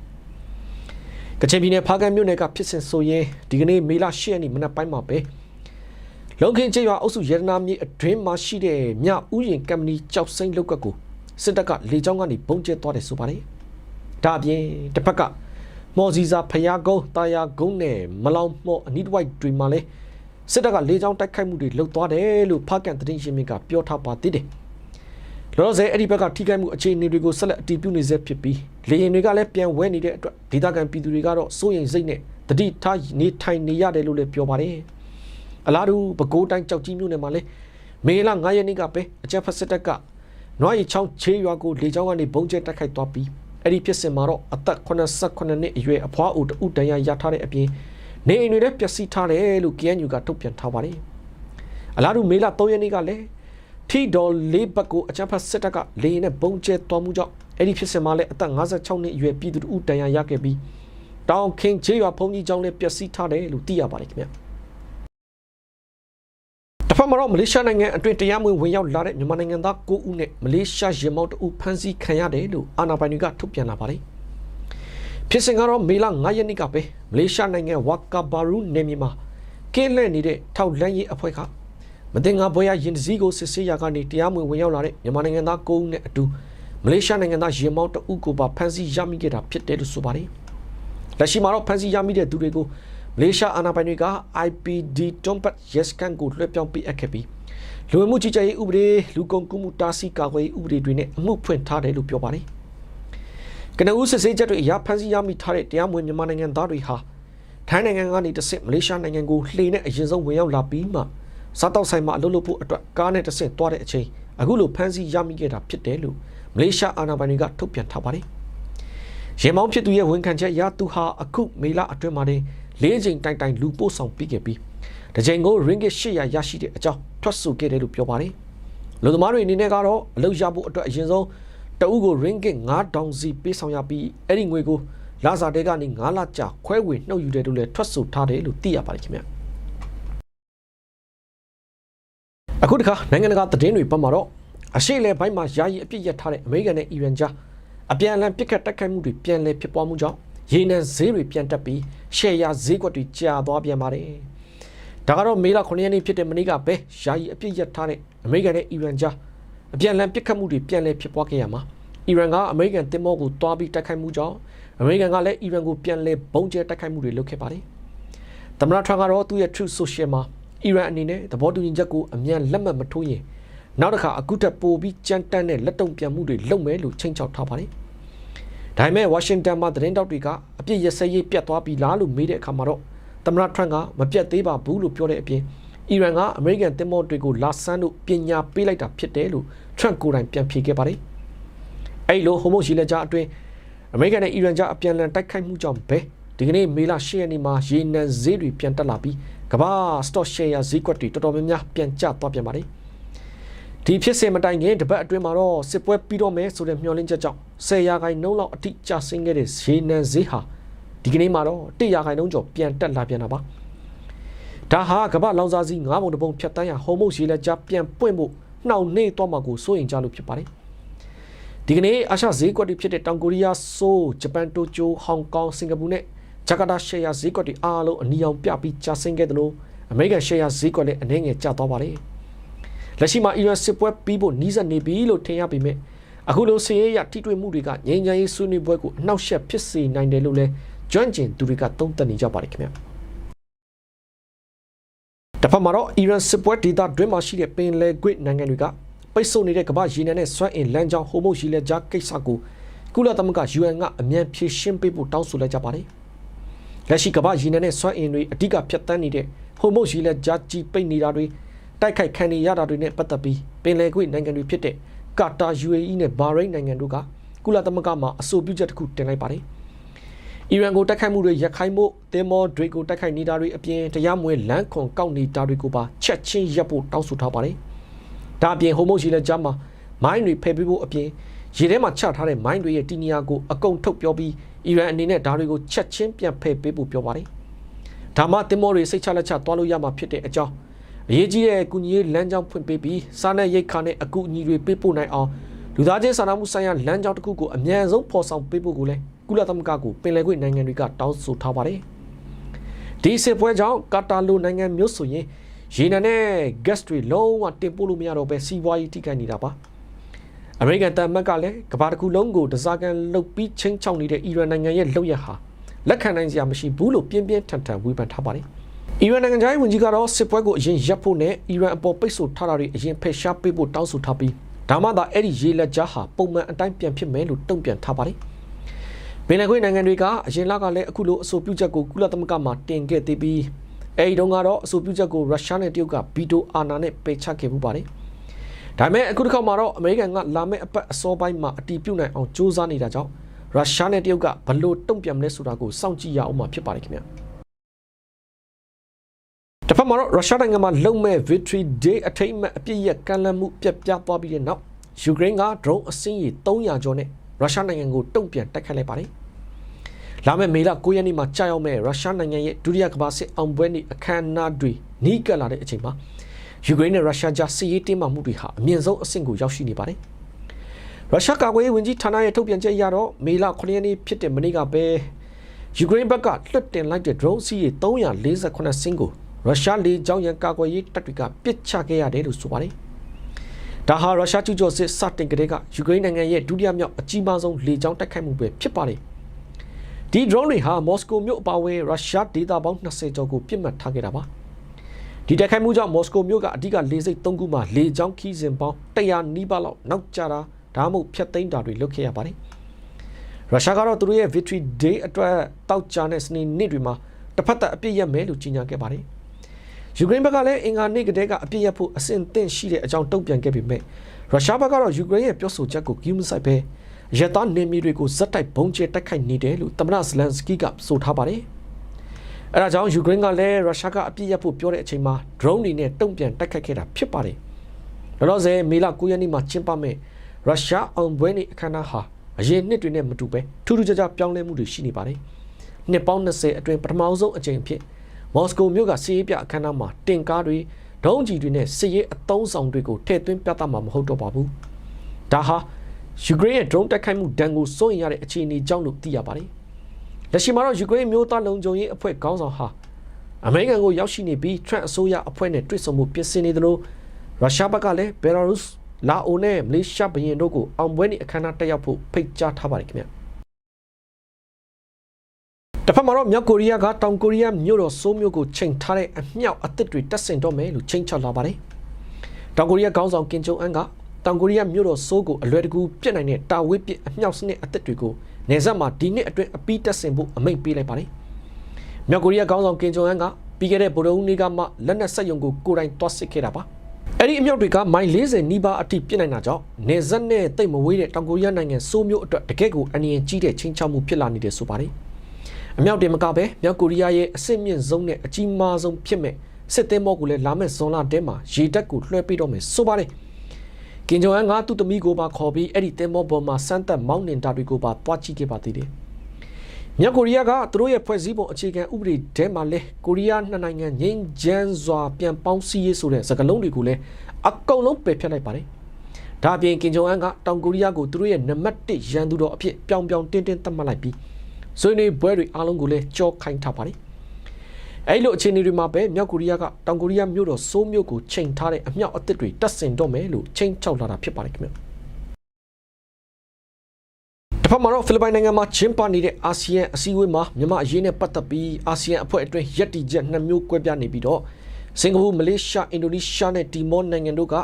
ကချင်ပြည်နယ်ဖားကန့်မြို့နယ်ကဖြစ်စဉ်ဆိုရင်ဒီကနေ့မေလ10ရက်နေ့မနက်ပိုင်းမှာပဲလုံခင်းကျေးရွာအုပ်စုရတနာမြေအတွင်းမှာရှိတဲ့မြဥယျာဉ်ကမ်ပဏီကြောက်စိမ်းလုပ်ကွက်ကိုစစ်တပ်ကလေကြောင်းကနေပုံကျဲသွားတယ်ဆိုပါတယ်။ဒါအပြင်တစ်ဖက်ကမော်စီစာဖျားကုန်းတာယာကုန်းနဲ့မလောင်မော်အနီးတစ်ဝိုက်တွေမှာလည်းစစ်တပ်ကလေကြောင်းတိုက်ခိုက်မှုတွေလုပ်သွားတယ်လို့ဖားကန့်သတင်းရင်းမြစ်ကပြောထားပါသေးတယ်။လောလောဆယ်အဲ့ဒီဘက်ကထိခိုက်မှုအခြေအနေတွေကိုဆက်လက်အတည်ပြုနေစေဖြစ်ပြီးလေယာဉ်တွေကလည်းပြန်ဝဲနေတဲ့အတွက်ဒေသခံပြည်သူတွေကတော့စိုးရိမ်စိတ်နဲ့တတိထားနေထိုင်နေရတယ်လို့လည်းပြောပါတယ်။အလားတူပဲခူးတိုင်းကြောက်ကြီးမြို့နယ်မှာလည်းမေလ9ရက်နေ့ကပဲအကြမ်းဖက်စစ်တပ်ကနွားရီချောင်းချေးရွာကိုလေကြောင်းကနေဘုံကျဲတိုက်ခိုက်သွားပြီးအဲ့ဒီဖြစ်စဉ်မှာတော့အသက်89နှစ်အရွယ်အဖွားအိုတဦးတန်ရာရထားတဲ့အပြင်နေအိမ်တွေလည်းပျက်စီးထားတယ်လို့ KNU ကထုတ်ပြန်ထားပါတယ်။အလားတူမေလ3ရက်နေ့ကလည်းထီဒေါ်လေးဘက်ကိုအကြမ်းဖက်စစ်တပ်ကလေယာဉ်နဲ့ဘုံကျဲသွားမှုကြောင့် အဲ့ဒီဖြစ်စဉ်မှာလည်းအသက်56နှစ်အရွယ်ပြည်သူဦးတန်ရာရခဲ့ပြီးတောင်ခင်ချေရွာဖုန်ကြီးကျောင်းလည်းပျက်စီးထားတယ်လို့သိရပါတယ်ခင်ဗျတစ်ဖက်မှာတော့မလေးရှားနိုင်ငံအတွင်းတရားမဝင်ဝင်ရောက်လာတဲ့မြန်မာနိုင်ငံသား9ဦးနဲ့မလေးရှားရင်မောက်တဦးဖမ်းဆီးခံရတယ်လို့အာဏာပိုင်တွေကထုတ်ပြန်လာပါတယ်ဖြစ်စဉ်ကတော့မေလ9ရက်နေ့ကပဲမလေးရှားနိုင်ငံဝါကာဘာရူနယ်မြေမှာကင်းလှည့်နေတဲ့ထောက်လန်းရေးအဖွဲ့ကမတင်ငါဘွဲရရင်တစည်းကိုစစ်ဆေးရာကနေတရားမဝင်ဝင်ရောက်လာတဲ့မြန်မာနိုင်ငံသား9ဦးနဲ့အတူမလေးရှားနိုင်ငံသားရင်မောက်တဦးကိုပါဖမ်းဆီးရမိခဲ့တာဖြစ်တယ်လို့ဆိုပါတယ်လက်ရှိမှာတော့ဖမ်းဆီးရမိတဲ့သူတွေကိုမလေးရှားအာဏာပိုင်တွေက IPD တွန်ပတ်ရက်စကန်ကိုလွှဲပြောင်းပေးအပ်ခဲ့ပြီးလူဝင်မှုကြီးကြပ်ရေးဥပဒေလူကုန်ကူးမှုတားဆီးကာကွယ်ရေးဥပဒေတွေနဲ့အမှုဖွင့်ထားတယ်လို့ပြောပါတယ်ကနဦးစစ်ဆေးချက်တွေအရဖမ်းဆီးရမိထားတဲ့တရားမဝင်မြန်မာနိုင်ငံသားတွေဟာထိုင်းနိုင်ငံကနေတစ်ဆင့်မလေးရှားနိုင်ငံကိုလှေနဲ့အရင်ဆုံးဝင်ရောက်လာပြီးမှစားတောက်ဆိုင်မှာအလုပ်လုပ်ဖို့အတွက်ကားနဲ့တစ်ဆင့်သွားတဲ့အချိန်အခုလိုဖမ်းဆီးရမိခဲ့တာဖြစ်တယ်လို့မလေးရှားအာဏာပိုင်တွေကထုတ်ပြန်ထားပါတယ်ရေမောင်းဖြစ်သူရဲ့ဝန်ခံချက်အရသူဟာအခုမေလအတွင်းမှာတင်၄ချိန်တိုင်လူပို့ဆောင်ပြီးခဲ့ပြီးတစ်ချိန်ကို ringgit 800ရရှိတဲ့အကြောင်းထွက်ဆိုခဲ့တယ်လို့ပြောပါတယ်လူသမားတွေအနေနဲ့ကတော့အလုပ်ရဖို့အတွက်အရင်ဆုံးတအုပ်ကို ringgit 9000စီပေးဆောင်ရပြီးအဲ့ဒီငွေကိုလစာတဲကနေ9လကြာခွဲဝေနှုတ်ယူတယ်လို့လည်းထွက်ဆိုထားတယ်လို့သိရပါတယ်ခင်ဗျအခုတခါနိုင်ငံတကာသတင်းတွေပတ်မှာတော့အရှိလေဘိုင်းမှာယာယီအပြစ်ရထားတဲ့အမေရိကန်နဲ့အီရန်ကြားအပြန်အလှန်ပစ်ခတ်တိုက်ခိုက်မှုတွေပြန်လည်ဖြစ်ပွားမှုကြောင့်ရေနံဈေးတွေပြန်တက်ပြီးရှယ်ယာဈေးကွက်တွေကျသွားပြန်ပါတယ်ဒါကတော့မေလ9ရက်နေ့ဖြစ်တဲ့မနေ့ကပဲယာယီအပြစ်ရထားတဲ့အမေရိကန်နဲ့အီရန်ကြားအပြန်အလှန်ပစ်ခတ်မှုတွေပြန်လည်ဖြစ်ပွားခဲ့ရမှာအီရန်ကအမေရိကန်တင်မောကိုတွားပြီးတိုက်ခိုက်မှုကြောင့်အမေရိကန်ကလည်းအီရန်ကိုပြန်လည်ဘုံကျဲတိုက်ခိုက်မှုတွေလုပ်ခဲ့ပါတယ်သမ္မတထရန့်ကတော့သူ့ရဲ့ Truth Social မှာအီရန်အနေနဲ့သဘောတူညီချက်ကိုအမြန်လက်မှတ်မထိုးရင်နောက်တစ်ခါအခုထပ်ပိုပြီးကြမ်းတမ်းတဲ့လက်တုံ့ပြန်မှုတွေလုပ်မယ်လို့ချိန်ချောက်ထားပါတယ်ဒါပေမဲ့ဝါရှင်တန်မှာသတင်းတောက်တွေကအပြစ်ရစရေးပြတ်သွားပြီလားလို့မေးတဲ့အခါမှာတော့သမ္မတထရန့်ကမပြတ်သေးပါဘူးလို့ပြောတဲ့အပြင်အီရန်ကအမေရိကန်တင်မောတွေကိုလာဆန်းလို့ပညာပေးလိုက်တာဖြစ်တယ်လို့ထရန့်ကိုယ်တိုင်ပြန်ဖြေခဲ့ပါတယ်အဲ့လိုဟိုမုတ်ရှိလက်ကြားအတွင်းအမေရိကန်နဲ့အီရန်ကြားအပြန်အလှန်တိုက်ခိုက်မှုကြောင့်ပဲဒီကနေ့မေလ10ရက်နေ့မှာရေနံဈေးတွေပြန်တက်လာပြီးကမ္ဘာစတော့ရှယ်ယာဈေးကွက်တွေတော်တော်များများပြန်ကျသွားပြန်ပါတယ်ဒီဖြစ်စဉ်မတိုင်ခင်တပတ်အတွင်းမှာတော့စစ်ပွဲပြီးတော့မယ်ဆိုတဲ့မျှော်လင့်ချက်ကြောင့်10ရာခိုင်နှုန်းလောက်အထိကျဆင်းခဲ့တဲ့ရေနံဈေးဟာဒီကနေ့မှာတော့1ရာခိုင်နှုန်းကျော်ပြန်တက်လာပြန်တာပါဒါဟာကမ္ဘာလောင်စာဆီ9ပုံတပုံဖြတ်တန်းရဟိုမုတ်ရေလက်ကြားပြန်ပွင့်ဖို့နှောင့်နှေးသွားမှာကိုစိုးရိမ်ကြလို့ဖြစ်ပါတယ်ဒီကနေ့အာရှဈေးကွက်တွေဖြစ်တဲ့တောင်ကိုရီးယားဆိုးဂျပန်တိုကျိုဟောင်ကောင်စင်ကာပူနဲ့ဂျကာတာရှယ်ယာဈေးကွက်တွေအားလုံးအနီအောင်ပြပြီးကျဆင်းခဲ့တယ်လို့အမေရိကန်ရှယ်ယာဈေးကွက်လည်းအနည်းငယ်ကျသွားပါတယ်လက်ရှိမှာအီရန်စစ်ပွဲပြီးဖို့နှီးစပ်နေပြီလို့ထင်ရပေမဲ့အခုလိုစီးရဲရထိတွေ့မှုတွေကငြိမ်းချမ်းရေးဆွေးနွေးပွဲကိုအနှောက်အယှက်ဖြစ်စေနိုင်တယ်လို့လည်းကျွမ်းကျင်သူတွေကသုံးသပ်နေကြပါတယ်ခင်ဗျာတဖက်မှာတော့အီရန်စစ်ပွဲဒေသတွင်းမှာရှိတဲ့ပင်လယ်ကွေ့နိုင်ငံတွေကပိတ်ဆို့နေတဲ့ကမ္ဘာရေနံနဲ့စွမ်းအင်လမ်းကြောင်းဟိုမုတ်ရေလက်ကြားကိစ္စကိုကုလသမဂ္ဂ UN ကအမြန်ဖြေရှင်းပေးဖို့တောင်းဆိုလိုက်ကြပါတယ်လက်ရှိကမ္ဘာရေနံနဲ့စွမ်းအင်တွေအဓိကဖြတ်တန်းနေတဲ့ဟိုမုတ်ရေလက်ကြားကြီးပိတ်နေတာတွေတိုက်ခိုက်ခံနေရတာတွေနဲ့ပတ်သက်ပြီးပင်လယ်ကွေ့နိုင်ငံတွေဖြစ်တဲ့ကာတာ UAE နဲ့ဘာရိန်းနိုင်ငံတို့ကကုလသမဂ္ဂမှာအဆိုပြုချက်တစ်ခုတင်လိုက်ပါတယ်အီရန်ကိုတိုက်ခိုက်မှုတွေရခိုင်မှုတင်မောတွေကိုတိုက်ခိုက်နေတာတွေအပြင်တရားမဝင်လမ်းခွန်ကောက်နေတာတွေကိုပါချက်ချင်းရပ်ဖို့တောင်းဆိုထားပါတယ်ဒါအပြင်ဟိုမုတ်ရေလက်ကြားမှာမိုင်းတွေဖယ်ပေးဖို့အပြင်ရေထဲမှာချထားတဲ့မိုင်းတွေရဲ့တီနီယာကိုအကုန်ထုတ်ပြောပြီးအီရန်အနေနဲ့ဒါတွေကိုချက်ချင်းပြန်ဖယ်ပေးဖို့ပြောပါတယ်ဒါမှတင်မောတွေစိတ်ချလက်ချသွားလို့ရမှာဖြစ်တဲ့အကြောင်းအရေးကြီးတဲ့ကုညီရေးလမ်းကြောင်းဖွင့်ပေးပြီးစားနပ်ရိက္ခာနဲ့အကူအညီတွေပေးပို့နိုင်အောင်လူသားချင်းစာနာမှုဆိုင်ရာလမ်းကြောင်းတစ်ခုကိုအမြန်ဆုံးဖော်ဆောင်ပေးဖို့ကိုလည်းကုလသမဂ္ဂကိုပင်လယ်ကွေ့နိုင်ငံတွေကတောင်းဆိုထားပါတယ်ဒီစစ်ပွဲကြောင့်ကာတာလိုနိုင်ငံမျိုးဆိုရင်ရေနံနဲ့ gas တွေလုံးဝတင်ပို့လို့မရတော့ဘဲစီးပွားရေးထိခိုက်နေတာပါအမေရိကန်တပ်မက်ကလည်းကမ္ဘာတစ်ခုလုံးကိုတစားကန်လှုပ်ပြီးချင်းချောင်းနေတဲ့အီရန်နိုင်ငံရဲ့လုပ်ရဟာလက်ခံနိုင်စရာမရှိဘူးလို့ပြင်းပြင်းထန်ထန်ဝေဖန်ထားပါတယ်အီရန်နိုင်ငံသားဝန်ကြီးကတော့စစ်ပွဲကိုအရင်ရပ်ဖို့နဲ့အီရန်အပေါ်ပိတ်ဆို့ထားတာတွေအရင်ဖယ်ရှားပေးဖို့တောင်းဆိုထားပြီးဒါမှသာအဲ့ဒီရေလက်ကြားဟာပုံမှန်အတိုင်းပြန်ဖြစ်မယ်လို့တုံ့ပြန်ထားပါတယ်ပင်လယ်ကွေ့နိုင်ငံတွေကအရင်လကလည်းအခုလိုအဆိုပြုချက်ကိုကုလသမဂ္ဂမှာတင်ခဲ့သေးပြီးအဲဒီတုန်းကတော့အဆိုပြုချက်ကိုရုရှားနဲ့တရုတ်ကဗီတိုအာဏာနဲ့ပယ်ချခဲ့မှုပါတယ်ဒါပေမဲ့အခုတစ်ခါမှာတော့အမေရိကန်ကလာမယ့်အပတ်အစောပိုင်းမှာအတီးပြုတ်နိုင်အောင်စ조사နေတာကြောင့်ရုရှားနဲ့တရုတ်ကဘလို့တုံ့ပြန်မလဲဆိုတာကိုစောင့်ကြည့်ရအောင်မှာဖြစ်ပါတယ်ခင်ဗျာတစ်ဖက်မှာတော့ရုရှားနိုင်ငံမှာလုံမဲ့ Victory Day အထိမ်းအမှတ်အပြည့်ရကမ်းလှမ်းမှုပြတ်ပြားသွားပြီးတဲ့နောက်ယူကရိန်းက drone အစင်းရေ300ကျော်နဲ့ ရုရှားနိုင်ငံကိုတုံ့ပြန်တိုက်ခိုက်လိုက်ပါတယ်လာမယ့်မေလ9ရက်နေ့မှာကြာရောက်မဲ့ရုရှားနိုင်ငံရဲ့ဒုတိယကမ္ဘာစစ်အောင်ပွဲနေ့အခမ်းအနားတွေနီးကပ်လာတဲ့အချိန်မှာယူကရိန်းနဲ့ရုရှားကြားစစ်ရေးတင်းမာမှုတွေဟာအမြင့်ဆုံးအဆင့်ကိုရောက်ရှိနေပါတယ်ရုရှားကာကွယ်ရေးဝန်ကြီးဌာနရဲ့ထုတ်ပြန်ချက်အရတော့မေလ9ရက်နေ့ဖြစ်တဲ့မနေ့ကပဲယူကရိန်းဘက်ကလွှတ်တင်လိုက်တဲ့ drone စီးရေ348စင်းကိုရုရှားလေကြောင်းရန်ကာကွယ်ရေးတပ်တွေကပစ်ချခဲ့ရတယ်လို့ဆိုပါတယ်ဒါဟာရုရှားကျူးကျော်စစ်စတင်ကတည်းကယူကရိန်းနိုင်ငံရဲ့ဒုတိယမြောက်အကြီးမားဆုံးလေကြောင်းတိုက်ခိုက်မှုပဲဖြစ်ပါတယ်ဒီ drone တွေဟာမော်စကိုမြို့အပါအဝင်ရုရှားဒေသပေါင်း20ကျော်ကိုပစ်မှတ်ထားခဲ့တာပါဒီတိုက်ခိုက်မှုကြောင့်မော်စကိုမြို့ကအဓိကလေဆိပ်3ခုမှာလေကြောင်းခီးစဉ်ပေါင်း100နီးပါးလောက်နောက်ကျတာဒါမှမဟုတ်ဖျက်သိမ်းတာတွေလုပ်ခဲ့ရပါတယ်ရုရှားကတော့သူတို့ရဲ့ Victory Day အတွက်တောက်ကြတဲ့စနေနေ့တွေမှာတစ်ဖက်သက်အပြစ်ရမယ်လို့ကြေညာခဲ့ပါတယ်ယူကရိန်းဘက်ကလည်းအင်္ဂါနေ့ကတည်းကအပြစ်ရဖို့အဆင့်သင့်ရှိတဲ့အကြောင်းတုံ့ပြန်ခဲ့ပေမဲ့ရုရှားဘက်ကတော့ယူကရိန်းရဲ့ပြောဆိုချက်ကိုဂရုမစိုက်ဘဲရတာနေမီတွေကိုဇက်တိုက်ဘုံကျဲတိုက်ခိုက်နေတယ်လို့သမ္မတဇလန်စကီကဆိုထားပါတယ်အဲဒါကြောင့်ယူကရိန်းကလည်းရုရှားကအပြစ်ရဖို့ပြောတဲ့အချိန်မှာ drone တွေနဲ့တုံ့ပြန်တိုက်ခိုက်ခဲ့တာဖြစ်ပါတယ်ဒါတော့စေမေလ9ရက်နေ့မှာကျင်းပမဲ့ရုရှားအောင်ပွဲနေ့အခမ်းအနားဟာအရင်နှစ်တွေနဲ့မတူပဲထူးထူးခြားခြားပြောင်းလဲမှုတွေရှိနေပါတယ်နှစ်ပေါင်း20အတွင်းပထမဆုံးအကြိမ်ဖြစ်မော်စကိုမြို့ကစစ်ရေးပြအခမ်းအနားမှာတင်ကားတွေဒုံးကျည်တွေနဲ့စစ်ရေးအသုံးဆောင်တွေကိုထည့်သွင်းပြသမှာမဟုတ်တော့ပါဘူးဒါဟာယူကရိန်းရဲ့ drone တိုက်ခိုက်မှုဒဏ်ကိုစိုးရိမ်ရတဲ့အခြေအနေကြောင့်လို့သိရပါတယ်လက်ရှိမှာတော့ယူကရိန်းမျိုးသားလုံခြုံရေးအဖွဲ့ခေါင်းဆောင်ဟာအမေရိကန်ကိုရောက်ရှိနေပြီးထရန့်အစိုးရအဖွဲ့နဲ့တွေ့ဆုံမှုပြင်ဆင်နေသလိုရုရှားဘက်ကလည်းဘယ်လာရုစ်လာအိုနဲ့မလေးရှားဘရင်တို့ကိုအောင်ပွဲနေ့အခမ်းအနားတက်ရောက်ဖို့ဖိတ်ကြားထားပါတယ်ခင်ဗျတစ်ဖက်မှာတော့မြောက်ကိုရီးယားကတောင်ကိုရီးယားမြို့တော်ဆိုးမြို့ကိုချိန်ထားတဲ့အမြောက်အသစ်တွေတက်ဆင်တော့မယ်လို့ချိန်ချလာပါတယ်တောင်ကိုရီးယားခေါင်းဆောင်ကင်ဂျုံအန်ကတောင်ကိုရီးယားမြို့တော်ဆိုးကိုအလွယ်တကူပြစ်နိုင်တဲ့တာဝေးပစ်အမြောက်စနစ်အသစ်တွေကိုနေဆက်မှာဒီနှစ်အတွင်းအပြီးတက်ဆင်ဖို့အမိန့်ပေးလိုက်ပါတယ်မြောက်ကိုရီးယားခေါင်းဆောင်ကင်ဂျုံအန်ကပြီးခဲ့တဲ့ဗုဒ္ဓဟူးနေ့ကမှလက်နက်စက်ရုံကိုကိုယ်တိုင်တွားစစ်ခဲ့တာပါအဲ့ဒီအမြောက်တွေကမိုင်40နီးပါးအထိပြစ်နိုင်တာကြောင့်နေဆက်နဲ့တိတ်မဝေးတဲ့တောင်ကိုရီးယားနိုင်ငံဆိုးမြို့အတွက်တကယ့်ကိုအန္တရာယ်ကြီးတဲ့ချင်းချောက်မှုဖြစ်လာနေတယ်ဆိုပါတယ်အမြောက်တွေမကပဲမြောက်ကိုရီးယားရဲ့အဆင့်မြင့်ဆုံးနဲ့အကြီးမားဆုံးဖြစ်မဲ့စစ်သင်းဘောကိုလည်းလာမဲ့ဇွန်လတဲမှာရေတပ်ကိုလွှဲပေးတော့မယ်ဆိုပါတယ်ကင်ဂျုံအန်ကသူ့သမီးကိုပါခေါ်ပြီးအဲ့ဒီသင်းဘောပေါ်မှာစမ်းသပ်မောင်းနှင်တာတွေကိုပါတွားကြည့်ခဲ့ပါသေးတယ်မြောက်ကိုရီးယားကသူတို့ရဲ့ဖွဲ့စည်းပုံအခြေခံဥပဒေထဲမှာလဲကိုရီးယားနှစ်နိုင်ငံငြိမ်းချမ်းစွာပြန်ပေါင်းစည်းရေးဆိုတဲ့စကားလုံးတွေကိုလည်းအကုန်လုံးပယ်ဖျက်လိုက်ပါတယ်။ဒါအပြင်ကင်ဂျုံအန်ကတောင်ကိုရီးယားကိုသူတို့ရဲ့နံပါတ်1ရန်သူတော်အဖြစ်ပြောင်းတင်းသတ်မှတ်လိုက်ပြီးဆွေးနွေးပွဲတွေအားလုံးကိုလည်းကြောခိုင်းထားပါတယ်။အဲဒီလိုအခြေအနေတွေမှာပဲမြောက်ကိုရီးယားကတောင်ကိုရီးယားမြို့တော်ဆိုးမြို့ကိုချိန်ထားတဲ့အမြောက်အသစ်တွေတက်ဆင်တော့မယ်လို့ချိန်ချောက်လာတာဖြစ်ပါတယ်ခင်ဗျာ။တစ်ဖက်မှာတော့ဖိလစ်ပိုင်နိုင်ငံမှာကျင်းပနေတဲ့အာဆီယံအစည်းအဝေးမှာမြန်မာအရေးနဲ့ပတ်သက်ပြီးအာဆီယံအဖွဲ့အတွင်းရပ်တည်ချက်2မျိုးကွဲပြားနေပြီးတော့စင်ကာပူမလေးရှားအင်ဒိုနီးရှားနဲ့တီမောနိုင်ငံတို့က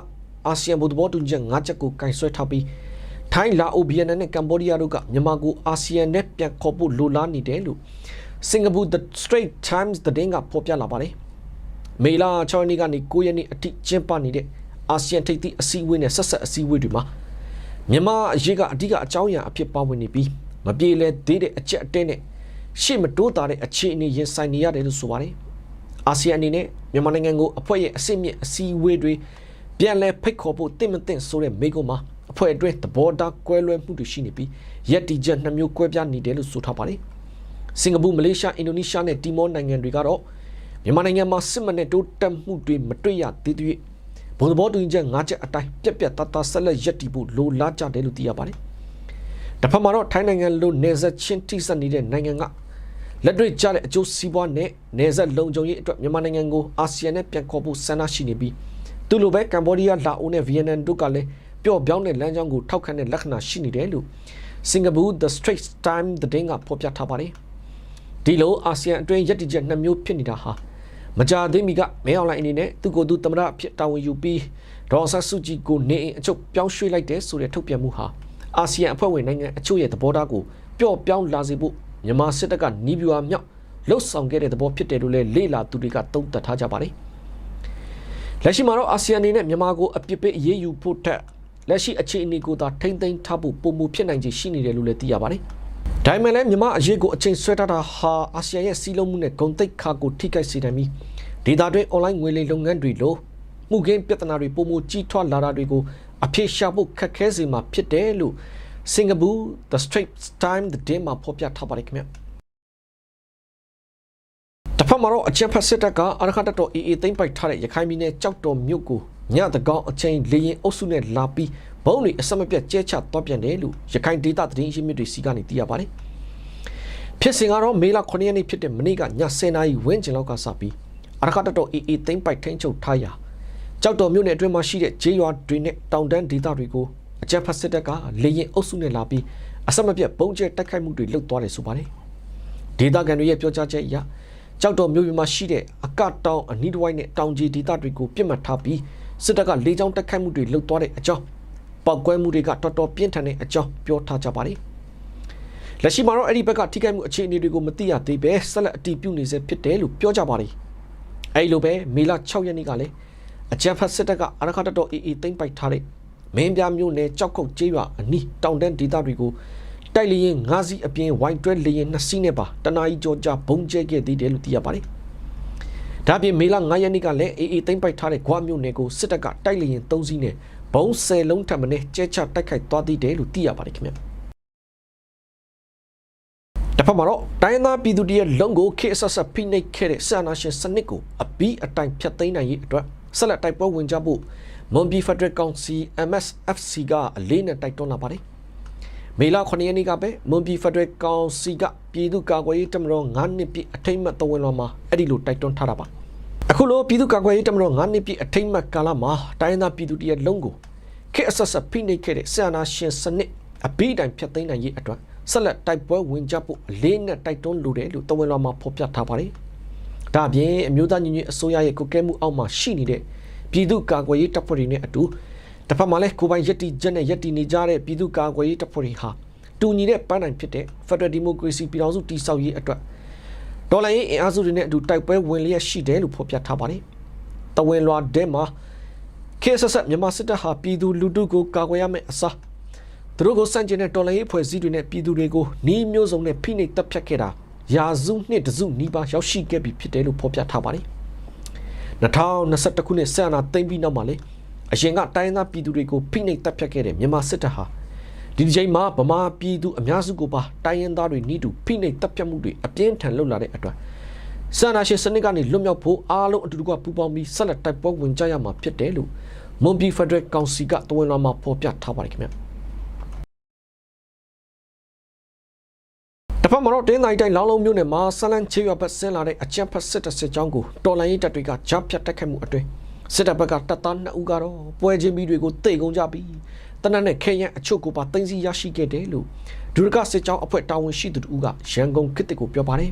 အာဆီယံဘုံသဘောတူညီချက်5ချက်ကိုကင်ဆွဲထားပြီးထိုင်းလာအိုဗီယက်နမ်နဲ့ကမ္ဘောဒီးယားတို့ကမြန်မာကိုအာဆီယံနဲ့ပြန်ခေါ်ဖို့လိုလားနေတယ်လို့စင်ကာပူ The Straits Times သတင်းကဖော်ပြလာပါတယ်မေလ6ရက်နေ့ကနေ9ရက်နေ့အထိကျင်းပနေတဲ့အာဆီယံထိပ်သီးအစည်းအဝေးနဲ့ဆက်ဆက်အစည်းအဝေးတွေမှာမြန်မာအရေးကအဓိကအကြောင်းအရာအဖြစ်ပါဝင်နေပြီးမပြေလည်သေးတဲ့အချက်အတဲနဲ့ရှေ့မတိုးတာတဲ့အခြေအနေရင်ဆိုင်နေရတယ်လို့ဆိုပါတယ်အာဆီယံအနေနဲ့မြန်မာနိုင်ငံကိုအဖွဲ့ရဲ့အစစ်မြစ်အစည်းအဝေးတွေပြန်လည်ဖိတ်ခေါ်ဖို့တင့်မတင်ဆိုတဲ့မိကုံမှာအဖွဲ့အတွင်းသဘောထားကွဲလွဲမှုတွေရှိနေပြီးရပ်တည်ချက်2မျိုးကွဲပြားနေတယ်လို့ဆိုထားပါတယ်စင်ကာပူမလေးရှားအင်ဒိုနီးရှားနဲ့တီမောနိုင်ငံတွေကတော့မြန်မာနိုင်ငံမှာစစ်မှန်တဲ့တိုးတက်မှုတွေမတွေ့ရသေးသရွေ့ဘုံသဘောတူညီချက်5ချက်အတိုင်းပြက်ပြက်သားသားဆက်လက်ရပ်တည်ဖို့လိုလားကြတယ်လို့သိရပါတယ်တစ်ဖက်မှာတော့ထိုင်းနိုင်ငံလိုနေဆက်ချင်းထိစပ်နေတဲ့နိုင်ငံကလက်တွေ့ကျတဲ့အကျိုးစီးပွားနဲ့နေဆက်လုံခြုံရေးအတွက်မြန်မာနိုင်ငံကိုအာဆီယံနဲ့ပြန်ခေါ်ဖို့ဆန္ဒရှိနေပြီးသူလိုပဲကမ္ဘောဒီးယားလာအိုနဲ့ဗီယက်နမ်တို့ကလည်းပျော့ပြောင်းတဲ့လမ်းကြောင်းကိုထောက်ခံတဲ့လက္ခဏာရှိနေတယ်လို့စင်ကာပူ The Straits Times သတင်းကဖော်ပြထားပါတယ်ဒီလိုအာဆီယံအတွင်းရပ်တည်ချက်2မျိုးဖြစ်နေတာဟာမကြာသေးမီကမဲအောင်လိုင်းအနေနဲ့သူကိုယ်သူသမ္မတအဖြစ်တာဝန်ယူပြီးဒေါ်ဆာစုကြည်ကိုနေအိမ်အချုပ်ပြောင်းရွှေ့လိုက်တဲ့ဆိုတဲ့ထုတ်ပြန်မှုဟာအာဆီယံအဖွဲ့ဝင်နိုင်ငံအချို့ရဲ့သဘောထားကိုပျော့ပြောင်းလာစေဖို့မြန်မာစစ်တပ်ကနီးဗျူဟာမြောက်လှုပ်ဆောင်ခဲ့တဲ့သဘောဖြစ်တယ်လို့လည်းလေ့လာသူတွေကသုံးသပ်ထားကြပါတယ်လက်ရှိမှာတော့အာဆီယံအနေနဲ့မြန်မာကိုအပြစ်ပေးအရေးယူဖို့ထက်လက်ရှိအခြေအနေကိုသာထိမ့်သိမ်းထားဖို့ပုံမှုဖြစ်နိုင်ခြေရှိနေတယ်လို့လည်းသိရပါတယ်ဒါပေမဲ့လည်းမြန်မာအရေးကိုအချိန်ဆွဲထားတာဟာအာဆီယံရဲ့စီးလုံးမှုနဲ့ဂုဏ်သိက္ခာကိုထိခိုက်စေနိုင်ပြီးဒေသတွင်း online ငွေလိမ်လုပ်ငန်းတွေလိုမှုခင်းပြဿနာတွေပုံမှုကြီးထွားလာတာတွေကိုအဖြေရှာဖို့ခက်ခဲစေမှာဖြစ်တယ်လို့ စင်ကာပူ The Straits Time သတင်းမှာဖော်ပြထားပါတယ်ခင်ဗျတဖက်မှာတော့အကြမ်းဖက်စစ်တပ်ကအရခတ်တော် AA သိမ်းပိုက်ထားတဲ့ရခိုင်ပြည်နယ်ကြောက်တော်မြို့ကိုညတကောင်အချိန်လေရင်အုပ်စုနဲ့လာပြီးဘုံတွေအဆက်မပြတ်ကျဲချသွားပြန်တယ်လို့ရခိုင်ဒေသသတင်းရင်းမြစ်တွေစီကနေသိရပါတယ်ဖြစ်စဉ်ကတော့မေလ9ရက်နေ့ဖြစ်တဲ့မနေ့ကည10:00နာရီဝန်းကျင်လောက်ကစပြီးအရခတ်တော် AA သိမ်းပိုက်ထိန်းချုပ်ထားရာကြောက်တော်မြို့နယ်အတွင်းမှာရှိတဲ့ဂျေးရွာတွေနဲ့တောင်တန်းဒေသတွေကိုအကြမ်းဖက်စစ်တပ်ကလေရင်အုပ်စုနဲ့လာပြီးအဆက်မပြတ်ပုံကျဲတိုက်ခိုက်မှုတွေလုပ်သွားတယ်ဆိုပါတယ်ဒေသခံတွေရဲ့ပြောကြားချက်အရကြောက်တော်မြို့မှာရှိတဲ့အကတောင်အနီးတစ်ဝိုက်နဲ့တောင်ကြီးဒေသတွေကိုပြစ်မှတ်ထားပြီးစစ်တပ်ကလေကြောင်းတိုက်ခိုက်မှုတွေလုပ်သွားတဲ့အကြောင်းပောက်ကွဲမှုတွေကတော်တော်ပြင်းထန်တဲ့အကြောင်းပြောထားကြပါတယ်လက်ရှိမှာတော့အဲ့ဒီဘက်ကထိခိုက်မှုအခြေအနေတွေကိုမသိရသေးပဲဆက်လက်အတည်ပြုနေဆဲဖြစ်တယ်လို့ပြောကြပါတယ်အဲ့လိုပဲမေလ6ရက်နေ့ကလည်းအကြမ်းဖက်စစ်တပ်ကအရခတ်တော် AA သိမ်းပိုက်ထားတဲ့မင်းပြမြို့နယ်ကြောက်ခုတ်ကျေးရွာအနီးတောင်တန်းဒေသတွေကိုတိုက်လျင်9စီးအပြင်ဝိုင်းတွဲလျင်2စီးနဲ့ပါတနာရီကျော်ကြာဘုံကျဲခဲ့သေးတယ်လို့သိရပါတယ်ဒါပြင်မေလ9ရက်နေ့ကလည်း AA သိမ်းပိုက်ထားတဲ့ဂွမြို့နယ်ကိုစစ်တပ်ကတိုက်လျင်3စီးနဲ့ဘုံ10လုံးထပ်မင်းကျဲချတိုက်ခိုက်သွားသေးတယ်လို့သိရပါတယ်ခင်ဗျတဖက်မှာတော့တိုင်းသားပြည်သူတွေရဲ့လုံကိုခေတ်ဆက်ဆက်ဖိနှိပ်ခဲ့တဲ့ဆန္ဒရှင်စနစ်ကိုအပြီးအတိုင်းဖျက်သိမ်းနိုင်ရေးအတွက်ဆက်လက်တိုက်ပွဲဝင်ကြဖို့မွန်ပြည်ဖက်ဒရယ်ကောင်စီ MSFC ကအလေးနဲ့တိုက်တွန်းလာပါတယ်မေလ9ရက်နေ့ကပဲမွန်ပြည်ဖက်ဒရယ်ကောင်စီကပြည်သူ့ကာကွယ်ရေးတပ်မတော်9နှစ်ပြည့်အထိမ်းအမှတ်တော်ဝင်လွှာမှာအဲ့ဒီလိုတိုက်တွန်းထားတာပါအခုလိုပြည်သူ့ကာကွယ်ရေးတပ်မတော်9နှစ်ပြည့်အထိမ်းအမှတ်ကာလမှာတိုင်းသားပြည်သူတွေရဲ့လုံကိုခေတ်ဆက်ဆက်ဖိနှိပ်ခဲ့တဲ့ဆန္ဒရှင်စနစ်အပြီးအတိုင်းဖျက်သိမ်းနိုင်ရေးအတွက်ဆက်လက်တိုက်ပွဲဝင်ကြဖို့အလေးနဲ့တိုက်တွန်းလိုတယ်လို့တော်ဝင်လွှာမှာဖော်ပြထားပါတယ်ဒါအပြင်အမျိုးသားညီညွတ်အစိုးရရဲ့ကုကဲမှုအောက်မှာရှိနေတဲ့ပြည်သူ့ကာကွယ်ရေးတပ်ဖွဲ့တွေနဲ့အတူတစ်ဖက်မှာလည်းကိုပိုင်ယက်တီချက်နဲ့ယက်တီနေကြတဲ့ပြည်သူ့ကာကွယ်ရေးတပ်ဖွဲ့တွေဟာတူညီတဲ့ပန်းတိုင်ဖြစ်တဲ့ Federal Democracy ပြည်ထောင်စုတည်ဆောက်ရေးအတွက်ဒေါ်လာရေးအင်အားစုတွေနဲ့အတူတိုက်ပွဲဝင်လျက်ရှိတယ်လို့ဖော်ပြထားပါတယ်။တဝင်လွှာထဲမှာ KSS မြန်မာစစ်တပ်ဟာပြည်သူလူထုကိုကာကွယ်ရမယ့်အစားသူတို့ကိုစန့်ကျင်တဲ့ဒေါ်လာရေးအဖွဲ့အစည်းတွေနဲ့ပြည်သူတွေကိုနှီးမျိုးစုံနဲ့ဖိနှိပ်တပ်ဖြတ်ခဲ့တာရာစုနှစ်တစုနီးပါးရောက်ရှိခဲ့ပြီဖြစ်တယ်လို့ဖော်ပြထားပါတယ်။2021ခုနှစ်ဆန္ဒသိမ်းပြီးနောက်မှာလေအရင်ကတိုင်းသားပြည်သူတွေကိုဖိနှိပ်တပ်ဖြတ်ခဲ့တဲ့မြန်မာစစ်တပ်ဟာဒီချိန်မှာဗမာပြည်သူအများစုကိုပါတိုင်းရင်းသားတွေနီးတူဖိနှိပ်တပ်ဖြတ်မှုတွေအပြင်းထန်လုပ်လာတဲ့အတွက်ဆန္ဒရှင်စနစ်ကနေလွတ်မြောက်ဖို့အားလုံးအတူတူကပူးပေါင်းပြီးဆက်လက်တိုက်ပွဲဝင်ကြရမှာဖြစ်တယ်လို့မွန်ပြည်ဖက်ဒရယ်ကောင်စီကတဝန်လာမှာဖော်ပြထားပါတယ်ခင်ဗျတဖက်မှာတော့တင်းတိုင်းလောင်းလုံးမြို့နယ်မှာဆလန်ချေရွာဘက်ဆင်းလာတဲ့အကြမ်းဖက်စစ်တပ်စစ်ကြောင်းကိုတော်လိုင်းရေးတပ်တွေကကြားဖြတ်တိုက်ခိုက်မှုအတွင်းစစ်တပ်ဘက်ကတပ်သား2ဦးကတော့ပွဲချင်းပြီးတွေကိုတိတ်ကုန်ကြပြီးတနက်နဲ့ခဲရန်အချုပ်ကိုပါသိမ်းဆီးရရှိခဲ့တယ်လို့ဒုရကစစ်ကြောင်းအဖွဲ့တာဝန်ရှိသူတို့ကရန်ကုန်ခေတ်ကိုပြောပါတယ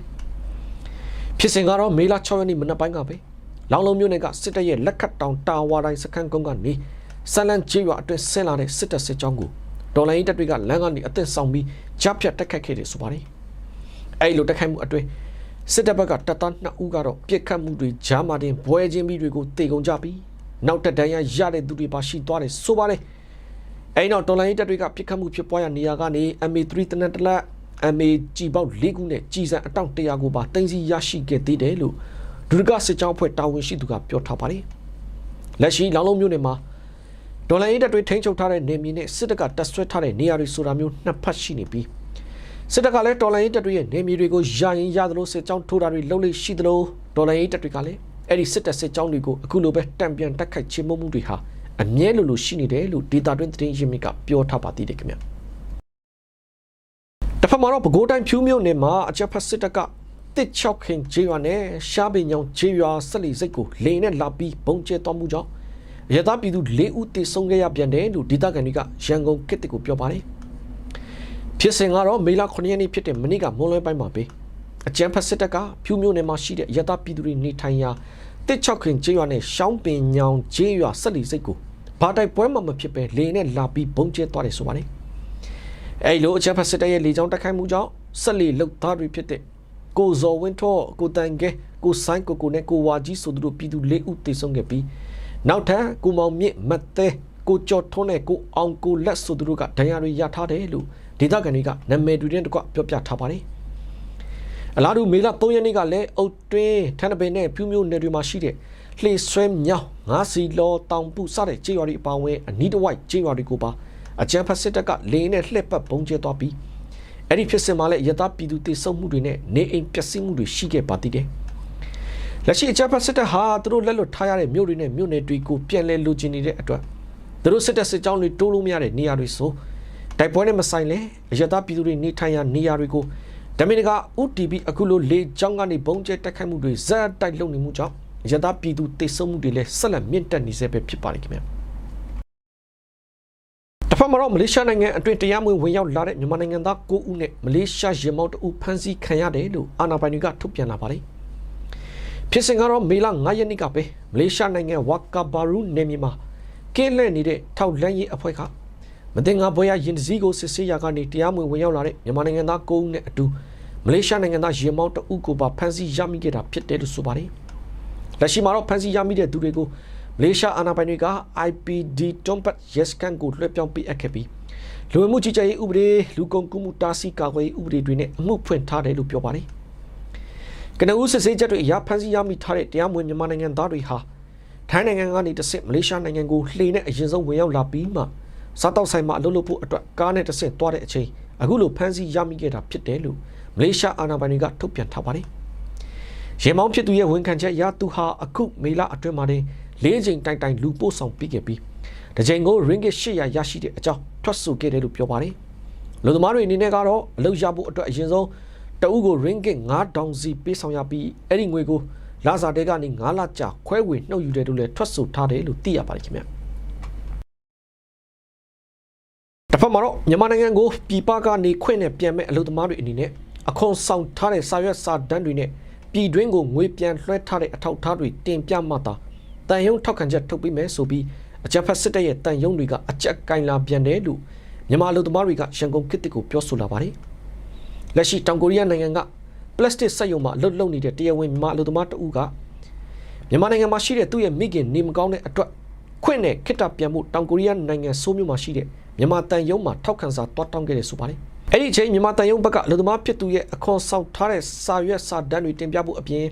်ဖြစ်စဉ်ကတော့မေလ6ရက်နေ့မနက်ပိုင်းကပဲလောင်းလုံးမြို့နယ်ကစစ်တပ်ရဲ့လက်ခတ်တောင်တာဝါတိုင်းစခန်းကုန်းကနေဆလန်ချေရွာအတွင်းဆင်းလာတဲ့စစ်တပ်စစ်ကြောင်းကိုတော်လိုင်းရေးတပ်တွေကလမ်းကနေအသက်ဆောင်ပြီးကြားဖြတ်တိုက်ခိုက်ခဲ့တယ်ဆိုပါတယ်အဲ့လိုတိုက်ခိုက်မှုအတွင်းစစ်တပ်ဘက်ကတပ်သား2ဦးကတော့ပြစ်ခတ်မှုတွေဂျာမာတင်ဘွဲချင်းပြီးတွေကိုတေကုန်ကြပြီးနောက်တက်တန်းရရတဲ့သူတွေပါရှိသွားတယ်ဆိုပါတယ်အဲ့နောက်တော်လိုင်းရေးတပ်တွေကပြစ်ခတ်မှုဖြစ်ပွားရနေရာကနေ MA3 တနက်တလက် MA ကြီးပေါက်၄ခုနဲ့ကြီးစံအတောင့်100ကိုပါတင်စီရရှိခဲ့သေးတယ်လို့ဒုရကစစ်ကြောင်းအဖွဲ့တာဝန်ရှိသူကပြောထားပါတယ်လက်ရှိလောင်းလုံးမြို့နယ်မှာဒေါ်လာရေးတပ်တွေထိန်းချုပ်ထားတဲ့နေမြေနဲ့စစ်တပ်ကတပ်ဆွဲထားတဲ့နေရာတွေဆိုတာမျိုးနှစ်ဖက်ရှိနေပြီးစစ်တပ်ကလည်းဒေါ်လာရေးတပ်တွေရဲ့နေမြေတွေကိုရရင်ရသလိုစစ်ကြောင်းထိုးတာတွေလုပ်လို့ရှိသလိုဒေါ်လာရေးတပ်တွေကလည်းအဲ့ဒီစစ်တပ်စစ်ကြောင်းတွေကိုအခုလိုပဲတံပြန်တက်ခိုက်ချေမှုမှုတွေဟာအမြဲလိုရှိနေတယ်လို့ဒေတာတွင်းသတင်းရင်းမြစ်ကပြောထားပါသေးတယ်ခင်ဗျတစ်ဖက်မှာတော့ပဲခူးတိုင်းဖြူးမြို့နယ်မှာအကြမ်းဖက်စစ်တပ်ကတစ်ချောက်ခင်ဂျေးရွာနဲ့ရှားပင်ညောင်ဂျေးရွာဆက်လီစိတ်ကိုလေနဲ့လာပြီးဘုံကျဲသွားမှုကြောင့်ရသပြည်သူ4ဦးတေဆုံးခဲ့ရပြန်တယ်လို့ဒေသခံတွေကရန်ကုန်ခေတ်ကိုပြောပါတယ်ဖြစ်စဉ်ကတော့မေလ9ရက်နေ့ဖြစ်တဲ့မနေ့ကမွန်းလွဲပိုင်းမှာပဲအကြမ်းဖက်စစ်တပ်ကဖြူးမြို့နယ်မှာရှိတဲ့ရသပြည်သူတွေနေထိုင်ရာတစ်ချောက်ခင်ကျေးရွာနဲ့ရှောင်းပင်ညောင်ကျေးရွာဆက်လီစိတ်ကိုဘာတိုက်ပွဲမှမဖြစ်ပဲလေနဲ့လာပြီးဘုံကျဲသွားတယ်ဆိုပါတယ်အဲ့လိုအကြမ်းဖက်စစ်တပ်ရဲ့လေကြောင်းတိုက်ခိုက်မှုကြောင့်ဆက်လီလုတ်သားတွေဖြစ်တဲ့ကိုဇော်ဝင်းထောကိုတန်ကဲကိုဆိုင်ကိုနဲ့ကိုဝါကြီးဆိုသူတို့ပြည်သူ4ဦးတေဆုံးခဲ့ပြီးနောက်ထပ်ကိုမောင်မြင့်မတ်သဲကိုကျော်ထွန်းနဲ့ကိုအောင်ကိုလက်ဆိုသူတို့ကဒဏ်ရာတွေရထားတယ်လို့ဒေသခံတွေကနာမည်တွေနဲ့တကွပြောပြထားပါတယ်အလားတူမေလ3ရက်နေ့ကလည်းအုတ်တွင်းထန်းတပင်နဲ့ဖြူးမျိုးနယ်တွေမှာရှိတဲ့လှေဆွဲမြောင်းငါးစီလောတောင်ပုစတဲ့ကြေးရွာတွေအပါအဝင်အနီးတစ်ဝိုက်ကြေးရွာတွေကိုပါ အကြံဖတ်စစ်တပ်ကလေနဲ့လှည့်ပတ်ပုံကျဲသွားပြီးအဲ့ဒီဖြစ်စဉ်မှာလည်းရတာပြည်သူတေဆုံမှုတွေနဲ့နေအိမ်ပျက်စီးမှုတွေရှိခဲ့ပါသေးတယ်လက်ရှိအကြံဖတ်စစ်တပ်ဟာသူတို့လက်လွတ်ထားရတဲ့မြို့တွေနဲ့မြို့နယ်တွေကိုပြန်လည်လူချင်းနေတဲ့အတွက်သူတို့စစ်တပ်စစ်ကြောင်းတွေတိုးလို့မရတဲ့နေရာတွေဆိုတိုက်ပွဲနဲ့မဆိုင်လဲရတာပြည်သူတွေနေထိုင်ရာနေရာတွေကိုဒမင်က UTB အခုလိုလေကြောင်းကနေဘုံကျဲတိုက်ခိုက်မှုတွေဇက်တိုက်လုပ်နေမှုကြောင့်ရတာပြည်သူတေဆုံမှုတွေလည်းဆက်လက်မြင့်တက်နေစေပဲဖြစ်ပါတယ်ခင်ဗျာတဖက်မှာတော့မလေးရှားနိုင်ငံအတွင်းတရားမဝင်ရောက်လာတဲ့မြန်မာနိုင်ငံသား9ဦးနဲ့မလေးရှားရေမောင်းတအုပ်ဖမ်းဆီးခံရတယ်လို့အာဏာပိုင်တွေကထုတ်ပြန်လာပါတယ်ဖြစ်စဉ်ကတော့မေလ9ရက်နေ့ကပဲမလေးရှားနိုင်ငံဝါကာဘာရူနယ်မြေမှာကင်းလှည့်နေတဲ့ထောက်လန်းရေးအဖွဲ့ကမတင်ငါဘွေရရင်စည်းကိုစစ်ဆေးရာကနေတရားမဝင်ရောက်လာတဲ့မြန်မာနိုင်ငံသား9ဦးနဲ့အတူမလေးရှားနိုင်ငံသားရေမောင်းတအုပ်ကိုပါဖမ်းဆီးရမိခဲ့တာဖြစ်တယ်လို့ဆိုပါတယ်လက်ရှိမှာတော့ဖမ်းဆီးရမိတဲ့သူတွေကိုမလေးရှားအာဏာပိုင်တွေက IPD တွန်ပတ်ရက်စကန်ကိုလွှဲပြောင်းပေးအပ်ခဲ့ပြီးလူဝင်မှုကြီးကြပ်ရေးဥပဒေလူကုန်ကူးမှုတားဆီးကာကွယ်ရေးဥပဒေတွေနဲ့အမှုဖွင့်ထားတယ်လို့ပြောပါတယ်ကနဦးစစ်ဆေးချက်တွေအရဖမ်းဆီးရမိထားတဲ့တရားမဝင်မြန်မာနိုင်ငံသားတွေဟာထိုင်းနိုင်ငံကနေတဆင့်မလေးရှားနိုင်ငံကိုလှေနဲ့အရင်ဆုံးဝင်ရောက်လာပြီးမှစားတောက်ဆိုင်မှာအလုပ်လုပ်ဖို့အတွက်ကားနဲ့တဆင့်သွားတဲ့အချိန်အခုလိုဖမ်းဆီးရမိခဲ့တာဖြစ်တယ်လို့မလေးရှားအာဏာပိုင်တွေကထုတ်ပြန်ထားပါတယ်ရေမောင်းဖြစ်သူရဲ့ဝန်ခံချက်အရသူဟာအခုမေလအတွင်းမှာတင်၄ချိန်တိုင်လူပို့ဆောင်ပြီးခဲ့ပြီးတစ်ချိန်ကို ringgit 800ရရှိတဲ့အကြောင်းထွက်ဆိုခဲ့တယ်လို့ပြောပါတယ်လူသမားတွေအနေနဲ့ကတော့အလုပ်ရဖို့အတွက်အရင်ဆုံးတအုပ်ကို ringgit 9000စီပေးဆောင်ရပြီးအဲ့ဒီငွေကိုလစာတဲကနေ9လကြာခွဲဝေနှုတ်ယူတယ်လို့လည်းထွက်ဆိုထားတယ်လို့သိရပါတယ်ခင်ဗျတစ်ဖက်မှာတော့မြန်မာနိုင်ငံကိုပြည်ပကနေခွင့်နဲ့ပြန်မဲ့အလုပ်သမားတွေအနေနဲ့အခွန်ဆောင်ထားတဲ့စာရွက်စာတမ်းတွေနဲ့ပြည်တွင်းကိုငွေပြန်လွှဲထားတဲ့အထောက်အထားတွေတင်ပြမှသာတန်ယုံထောက်ခံချက်ထုတ်ပေးမယ်ဆိုပြီးအကြမ်းဖက်စစ်တပ်ရဲ့တန်ယုံတွေကအကြက်ကင်လာပြန်တယ်လို့မြန်မာလူသမားတွေကရန်ကုန်ခေတ်ကိုပြောဆိုလာပါတယ်။လက်ရှိတောင်ကိုရီးယားနိုင်ငံကပလတ်စတစ်စက်ရုံမှာအလုပ်လုပ်နေတဲ့တရားဝင်မြန်မာလူသမားတဦးကမြန်မာနိုင်ငံမှာရှိတဲ့သူ့ရဲ့မိခင်နေမကောင်းတဲ့အတွက်ခွင့်နဲ့ခိတ္တပြန်မှုတောင်ကိုရီးယားနိုင်ငံဆိုးမြို့မှာရှိတဲ့မြန်မာတန်ယုံမှာထောက်ခံစာတွားတောင်းခဲ့တယ်ဆိုပါတယ်။အဲ့ဒီအချိန်မြန်မာတန်ယုံဘက်ကလူသမားဖြစ်သူရဲ့အခွန်ဆောင်ထားတဲ့စာရွက်စာတမ်းတွေတင်ပြဖို့အပြင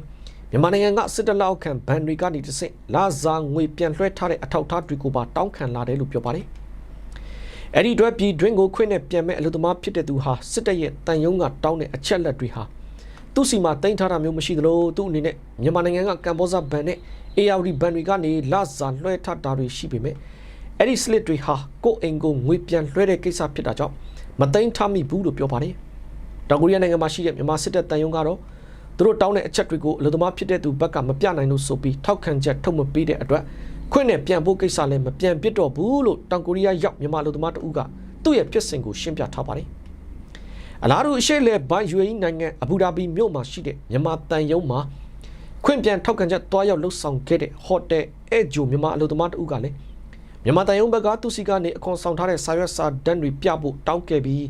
်မြန်မာနိုင်ငံကစစ်တပ်လက်အောက်ခံဘန်တွေကနေတဆင့်လာဇာငွေပြန်လွှဲထားတဲ့အထောက်အထားတွေကိုပါတောင်းခံလာတယ်လို့ပြောပါတယ်။အဲ့ဒီအတွက်ပြည်တွင်းကိုခွင့်နဲ့ပြန်မဲ့အလုပ်သမားဖြစ်တဲ့သူဟာစစ်တပ်ရဲ့တန်ယုံကတောင်းတဲ့အချက်လက်တွေဟာသူ့စီမှာတင်ထားတာမျိုးမရှိသလိုသူ့အနေနဲ့မြန်မာနိုင်ငံကကမ္ဘောဇဘန်နဲ့ AR ဘန်တွေကနေလာဇာလွှဲထားတာတွေရှိပေမဲ့အဲ့ဒီစလစ်တွေဟာကိုယ့်အိမ်ကိုငွေပြန်လွှဲတဲ့ကိစ္စဖြစ်တာကြောင့်မသိမ်းထားမိဘူးလို့ပြောပါတယ်။တောင်ကိုရီးယားနိုင်ငံမှာရှိတဲ့မြန်မာစစ်တပ်တန်ယုံကတော့သူတို့တောင်းတဲ့အချက်တွေကိုအလို့သမားဖြစ်တဲ့သူဘက်ကမပြနိုင်လို့ဆိုပြီးထောက်ခံချက်ထုတ်မပေးတဲ့အတွက်ခွင့်နဲ့ပြန်ဖို့ကိစ္စလည်းမပြန်ပြစ်တော့ဘူးလို့တောင်ကိုရီးယားရောက်မြန်မာအလို့သမားတဦးကသူ့ရဲ့ဖြစ်စဉ်ကိုရှင်းပြထားပါတယ်။အလားတူအရှေ့လေဘိုင် UAE နိုင်ငံအဘူဒါဘီမြို့မှာရှိတဲ့မြန်မာတန်ယုံမှာခွင့်ပြန်ထောက်ခံချက်တွားရောက်လှုပ်ဆောင်ခဲ့တဲ့ဟိုတယ်အဲဂျိုမြန်မာအလို့သမားတဦးကလည်းမြန်မာတန်ယုံဘက်ကသူ့စီကနေအခွန်ဆောင်ထားတဲ့စာရွက်စာတမ်းတွေပြဖို့တောင်းခဲ့ပြီ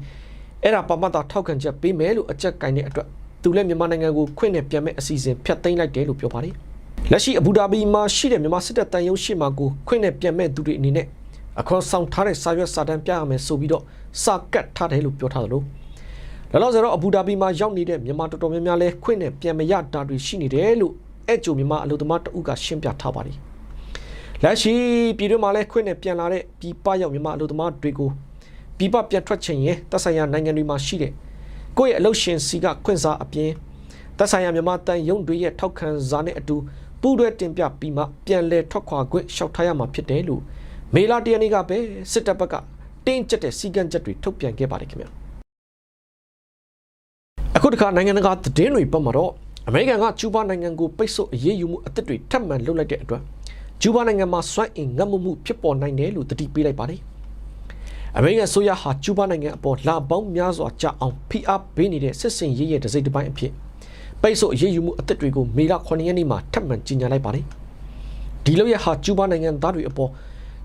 းအဲ့ဒါပါမတာထောက်ခံချက်ပေးမယ်လို့အကြက်ကင်တဲ့အတွက်သူလည်းမြန်မာနိုင်ငံကိုခွင့်နဲ့ပြန်မဲ့အစီအစဉ်ဖျက်သိမ်းလိုက်တယ်လို့ပြောပါတယ်။လက်ရှိအဘူဒါဘီမှာရှိတဲ့မြန်မာစစ်တပ်တန်ယုံရှိမှာကိုခွင့်နဲ့ပြန်မဲ့သူတွေအနေနဲ့အခွန်ဆောင်ထားတဲ့စာရွက်စာတမ်းပြရမယ်ဆိုပြီးတော့စာကတ်ထားတယ်လို့ပြောထားသလိုလောလောဆယ်တော့အဘူဒါဘီမှာရောက်နေတဲ့မြန်မာတော်တော်များများလဲခွင့်နဲ့ပြန်မရတာတွေရှိနေတယ်လို့အဲ့ကျိုမြန်မာအလို့သမားတဦးကရှင်းပြထားပါတယ်။လက်ရှိပြည်တွင်းမှာလဲခွင့်နဲ့ပြန်လာတဲ့ပြည်ပရောက်မြန်မာအလို့သမားတွေကိုပြည်ပပြန်ထွက်ချိန်ရင်သက်ဆိုင်ရာနိုင်ငံတွေမှာရှိတဲ့ကိုယ့်ရဲ့အလုပ်ရှင်စီကခွင့်စာအပြင်သက်ဆိုင်ရာမြန်မာတန်ယုံတွေရဲ့ထောက်ခံစာနဲ့အတူပူးတွဲတင်ပြပြီးမှပြန်လည်ထွက်ခွာခွင့်လျှောက်ထားရမှာဖြစ်တယ်လို့မေလ1ရက်နေ့ကပဲစစ်တပ်ဘက်ကတင်းကျပ်တဲ့စီကံချက်တွေထုတ်ပြန်ခဲ့ပါတယ်ခင်ဗျာအခုတခါနိုင်ငံတကာသတင်းတွေပတ်မှာတော့အမေရိကန်ကကျူးဘားနိုင်ငံကိုပိတ်ဆို့အရေးယူမှုအသစ်တွေထပ်မံလုပ်လိုက်တဲ့အတွက်ကျူးဘားနိုင်ငံမှာစွမ်းအင်ငတ်မမှုဖြစ်ပေါ်နိုင်တယ်လို့တတိပေးလိုက်ပါတယ်အမေရိကန်ဆိုရဟာကျူးဘားနိုင်ငံအပေါ်လာပေါင်းများစွာကြာအောင်ဖိအားပေးနေတဲ့စစ်စင်ရေးရဲ့တစိမ့်တစ်ပိုင်းအဖြစ်ပိတ်ဆို့အရေးယူမှုအသစ်တွေကိုမေလ9ရက်နေ့မှာထပ်မံကြေညာလိုက်ပါတယ်ဒီလိုရဟာကျူးဘားနိုင်ငံသားတွေအပေါ်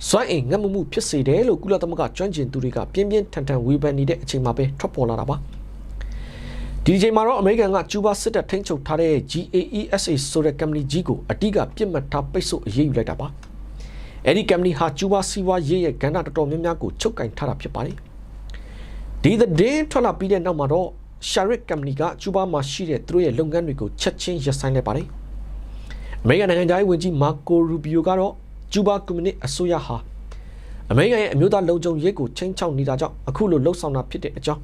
စွမ်းအင်ငတ်မှုဖြစ်စေတယ်လို့ကုလသမဂ္ဂကျွမ်းကျင်သူတွေကပြင်းပြင်းထန်ထန်ဝေဖန်နေတဲ့အချိန်မှာပဲထွက်ပေါ်လာတာပါဒီချိန်မှာတော့အမေရိကန်ကကျူးဘားစစ်တပ်ထိန်းချုပ်ထားတဲ့ GAESA ဆိုတဲ့ကုမ္ပဏီကြီးကိုအတိကပြစ်မှတ်ထားပိတ်ဆို့အရေးယူလိုက်တာပါအဲ့ဒီကုမ္ပဏီဟာကျူးဘားစီးပွားရေးရဲ့ကဏ္ဍတော်တော်များများကိုချုပ်ကင်ထားတာဖြစ်ပါတယ်ဒီသတင်းထွက်လာပြီးတဲ့နောက်မှာတော့ Sharik ကုမ္ပဏီကကျူးဘားမှာရှိတဲ့သူတို့ရဲ့လုပ်ငန်းတွေကိုချက်ချင်းရပ်ဆိုင်းလိုက်ပါတယ်အမေရိကန်နိုင်ငံသားဝန်ကြီးမာကိုရူဘီယိုကတော့ကျူးဘားကွန်မြူနစ်အစိုးရဟာ အမေရိကန်ရဲ့အမျိုးသားလုံခြုံရေးကိုချင်းချောက်နေတာကြောင့်အခုလိုလှုပ်ဆောင်တာဖြစ်တဲ့အကြောင်း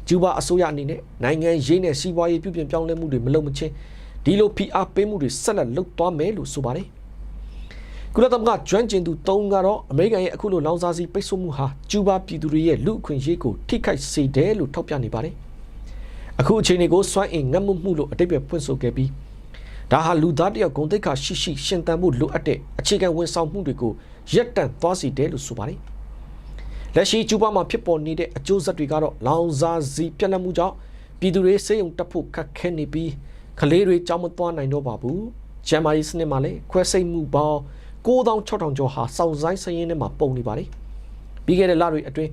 ကျူးဘာအစိုးရအနေနဲ့နိုင်ငံရေးနဲ့စီးပွားရေးပြုပြင်ပြောင်းလဲမှုတွေမလုပ်မချင်းဒီလိုဖိအားပေးမှုတွေဆက်လက်လုပ်သွားမယ်လို့ဆိုပါတယ်ကုလသမဂ္ဂကျွမ်းကျင်သူ၃ကတော့အမေရိကန်ရဲ့အခုလိုလောင်စာဆီပိတ်ဆို့မှုဟာကျူးဘာပြည်သူတွေရဲ့လူအခွင့်အရေးကိုထိခိုက်စေတယ်လို့ထောက်ပြနေပါတယ်အခုအခြေအနေကိုစွမ်းအင်ငတ်မှုလို့အတိတ်ပဲဖွင့်ဆိုခဲ့ပြီးဒါဟာလူသားတယောက်ဂုဏ်သိက္ခာရှိရှိရှင်သန်မှုလိုအပ်တဲ့အခြေခံဝန်ဆောင်မှုတွေကိုရပ်တန့်သွားစေတယ်လို့ဆိုပါတယ်လက်ရှိကျူးဘာမှာဖြစ်ပေါ်နေတဲ့အကျိုးဆက်တွေကတော့လောင်စာဆီပြတ်လတ်မှုကြောင့်ပြည်သူတွေစေယုံတက်ဖို့ခက်ခဲနေပြီးကလေးတွေကြောက်မသွားနိုင်တော့ပါဘူး။ဂျမ်မာရီစနစ်မှာလည်းခွဲစိတ်မှုပေါင်း9600ကျော်ဟာစောင့်ဆိုင်းစရင်ထဲမှာပုံနေပါတယ်။ပြီးခဲ့တဲ့လတွေအတွင်း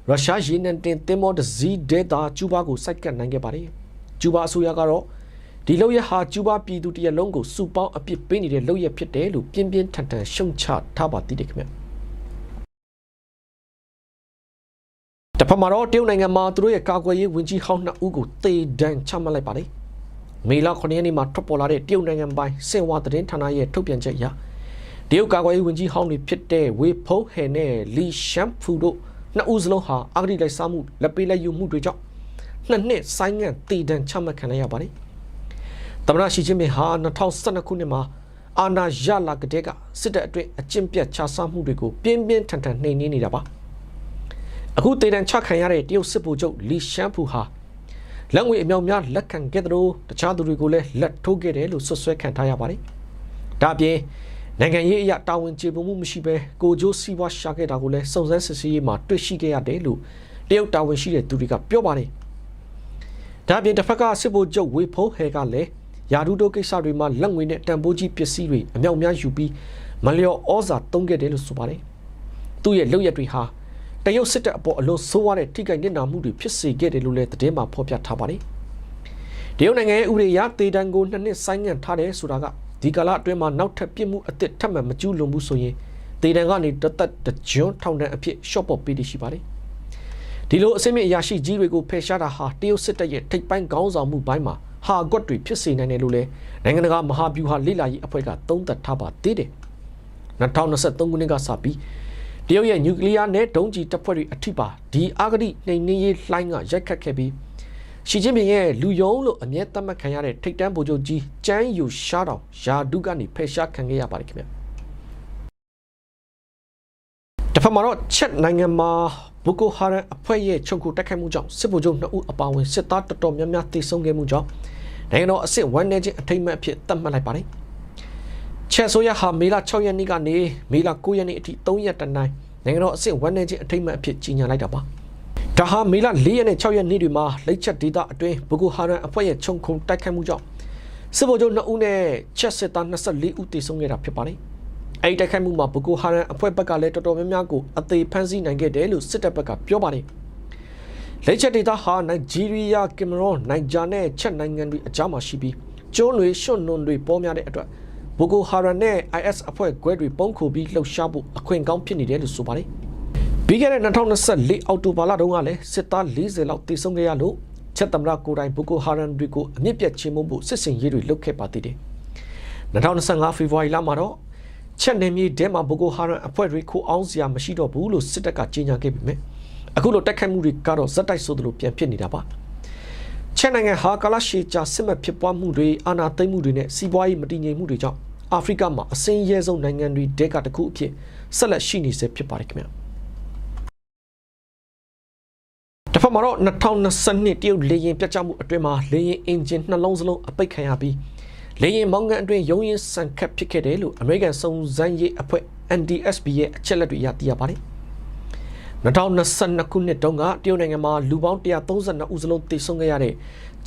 ရုရှားရေနံတင်သင်္ဘောတစ်စီးဒေတာကျူးဘာကိုစိုက်ကပ်နိုင်ခဲ့ပါတယ်။ကျူးဘာအစိုးရကတော့ဒီလုပ်ရဟာကျူးဘာပြည်သူတရက်လုံးကိုစုပေါင်းအပြစ်ပေးနေတဲ့လုပ်ရဖြစ်တယ်လို့ပြင်းပြင်းထန်ထန်ရှုံချထားပါသေးတယ်ခင်ဗျ။တဖက်မှာတော့တရုတ်နိုင်ငံမှာသူတို့ရဲ့ကာကွယ်ရေးဝန်ကြီးဟောင်း2ဦးကိုတေဒဏ်ချမှတ်လိုက်ပါတယ်။မေလ9ရက်နေ့မှာထွက်ပေါ်လာတဲ့တရုတ်နိုင်ငံပိုင်စင်ဝါသတင်းဌာနရဲ့ထုတ်ပြန်ချက်အရတရုတ်ကာကွယ်ရေးဝန်ကြီးဟောင်းတွေဖြစ်တဲ့ဝေဖုံးဟဲနဲ့လီရှမ်ဖူတို့2ဦးစလုံးဟာအဂတိလိုက်စားမှုလက်ပေးလက်ယူမှုတွေကြောင့်2နှစ်ဆိုင်းငံ့တေဒဏ်ချမှတ်ခံရပါတယ်။သမ္မတရှီကျင်းပင်ဟာ2012ခုနှစ်မှာအာဏာရလာကတဲ့ကစစ်တပ်အတွင်းအကျင့်ပြတ်ခြစားမှုတွေကိုပြင်းပြင်းထန်ထန်နှိမ်နင်းနေတာပါ။အခုတေဒဏ်ချခံရတဲ့တရုတ်စစ်ဗိုလ်ချုပ်လီရှမ်ဖူဟာလက်ငွေအမြောက်များလက်ခံခဲ့သလိုတခြားသူတွေကိုလည်းလက်ထိုးခဲ့တယ်လို့ဆွဆွဲခံထားရပါတယ်။ဒါ့အပြင်နိုင်ငံရေးအရတာဝန်ကျေပွန်မှုမရှိဘဲကိုကျိုးစီးပွားရှာခဲ့တာကိုလည်းစုံစမ်းစစ်ဆေးရေးမှာတွေ့ရှိခဲ့ရတယ်လို့တရုတ်တာဝန်ရှိတဲ့သူတွေကပြောပါတယ်။ဒါ့အပြင်တစ်ဖက်ကစစ်ဗိုလ်ချုပ်ဝေဖုံးဟဲကလည်းယာဒူတိုကိစ္စတွေမှာလက်ငွေနဲ့တန်ဖိုးကြီးပစ္စည်းတွေအမြောက်များယူပြီးမလျော်ဩဇာသုံးခဲ့တယ်လို့ဆိုပါတယ်။သူ့ရဲ့လုပ်ရက်တွေဟာတရုတ်စစ်တပ်အပေါ်အလွန်ဆိုးဝါးတဲ့ထိခိုက်နစ်နာမှုတွေဖြစ်စေခဲ့တယ်လို့လည်းသတင်းမှာဖော်ပြထားပါတယ်။တရုတ်နိုင်ငံရဲ့ဥပဒေအရတေဒဏ်ကို2နှစ်ဆိုင်းငံ့ထားတယ်ဆိုတာကဒီကာလအတွင်းမှာနောက်ထပ်ပြစ်မှုအသစ်ထပ်မံမကျူးလွန်ဘူးဆိုရင်တေဒဏ်ကနေတသက်တကျွန်းထောင်ဒဏ်အဖြစ်ရှော့ပေါ်ပေးရှိပါတယ်။ဒီလိုအစိမ့်မြင့်အရာရှိကြီးတွေကိုဖယ်ရှားတာဟာတရုတ်စစ်တပ်ရဲ့ထိပ်ပိုင်းခေါင်းဆောင်မှုပိုင်းမှာဟာကွက်တွေဖြစ်စေနိုင်တယ်လို့လည်းနိုင်ငံတကာမဟာဗျူဟာလေ့လာရေးအဖွဲ့ကသုံးသပ်ထားပါသေးတယ်။2023ခုနှစ်ကစပြီးတရုတ်ရဲ့နျူကလ িয়ার နဲ့ဒုံးကျည်တပ်ဖွဲ့တွေအထိပါဒီအာဂတိနှိမ်နင်းရေးလှိုင်းကရိုက်ခတ်ခဲ့ပြီးရှီကျင်းပင်ရဲ့လူယုံလို့အမြဲသတ်မှတ်ခံရတဲ့ထိပ်တန်းဗိုလ်ချုပ်ကြီးကျန်းယူရှားတောင်ယာဒူကနေဖယ်ရှားခံခဲ့ရပါတယ်ခင်ဗျ။တဖက်မှာတော့ချက်နိုင်ငံမှာဘိုကိုဟာရန်အဖွဲ့ရဲ့ချုပ်ကိုတိုက်ခိုက်မှုကြောင့်စစ်ဗိုလ်ချုပ်2ဦးအပါအဝင်စစ်သားတော်တော်များများသေဆုံးခဲ့မှုကြောင့်နိုင်ငံတော်အဆင့်ဝန်내ချင်းအထိမ်းအမှတ်အဖြစ်သတ်မှတ်လိုက်ပါတယ်။ချက်ဆိုရဟာမေလ6ရက်နေ့ကနေမေလ9ရက်နေ့အထိ3ရက်တနိုင်နိုင်ငံတော်အဆင့်ဝန်내ချင်းအထိမ်းအမှတ်အဖြစ်ကြီးညာလိုက်တာပါ။ဒါဟာမေလ4ရက်နဲ့6ရက်နေ့တွေမှာလိတ်ချက်ဒေသအတွင်းဘိုကိုဟာရန်အဖွဲ့ရဲ့ချုံခုံတိုက်ခိုက်မှုကြောင့်စစ်ဗိုလ်ချုပ်2ဦးနဲ့ချက်စစ်သား24ဦးသေဆုံးခဲ့တာဖြစ်ပါတယ်။အဲဒီတိုက်ခိုက်မှုမှာဘိုကိုဟာရန်အဖွဲ့ဘက်ကလည်းတော်တော်များများကိုအသေးဖမ်းဆီးနိုင်ခဲ့တယ်လို့စစ်တပ်ဘက်ကပြောပါတယ်။လိတ်ချက်ဒေသဟာနိုင်ဂျီးရီးယားကင်မရွန်နိုင်ဂျာနဲ့ချက်နိုင်ငံတွေအကြားမှာရှိပြီးကျွန်းတွေရွှွန့်နွန်တွေပေါ်များတဲ့အတွက်ဘိုကိုဟာရန်နဲ့ IS အဖွဲ့ခွဲတွေပုံခုပြီးလှုပ်ရှားဖို့အခွင့်ကောင်းဖြစ်နေတယ်လို့ဆိုပါတယ်။ပြီးခဲ့တဲ့2024အောက်တိုဘာလတုန်းကလည်းစစ်သား40လောက်သေဆုံးခဲ့ရလို့ချက်သမ္မတကိုယ်တိုင်ဘိုကိုဟာရန်တွေကိုအမြင့်ပြတ်ချေမှုဖို့စစ်စင်ရေးတွေလုပ်ခဲ့ပါသေးတယ်။2025ဖေဖော်ဝါရီလမှာတော့ချက်နေမြေတဲမှာဘိုကိုဟာရန်အဖွဲ့တွေခိုအောင်စရာမရှိတော့ဘူးလို့စစ်တပ်ကကြေညာခဲ့ပေမဲ့အခုလိုတိုက်ခိုက်မှုတွေကတော့ဇက်တိုက်ဆိုသလိုပြန်ဖြစ်နေတာပါ။ချက်နိုင်ငံဟာကာလရှည်ကြာစစ်မှတ်ဖြစ်ပွားမှုတွေအာဏာသိမ်းမှုတွေနဲ့စီးပွားရေးမတည်ငြိမ်မှုတွေကြောင့်အာဖရိကမှာအစင်းရဲဆုံးနိုင်ငံတွေတဲကတစ်ခုအဖြစ်ဆက်လက်ရှိနေစေဖြစ်ပါတယ်ခင်ဗျာ။တစ်ဖက်မှာတော့2022တရုတ်လေယာဉ်ပြတ်ကျမှုအတွင်းမှာလေယာဉ်အင်ဂျင်နှလုံးစလုံးအပိတ်ခံရပြီးလေယာဉ်မောင်းကန်အတွင်းရုံးရင်ဆန်ခတ်ဖြစ်ခဲ့တယ်လို့အမေရိကန်စုံစမ်းရေးအဖွဲ့ NDSB ရဲ့အချက်လက်တွေအရသိရပါတယ်။2022ခုနှစ်တုန်းကတရုတ်နိုင်ငံမှာလူပေါင်း132ဦးစလုံးသေဆုံးခဲ့ရတဲ့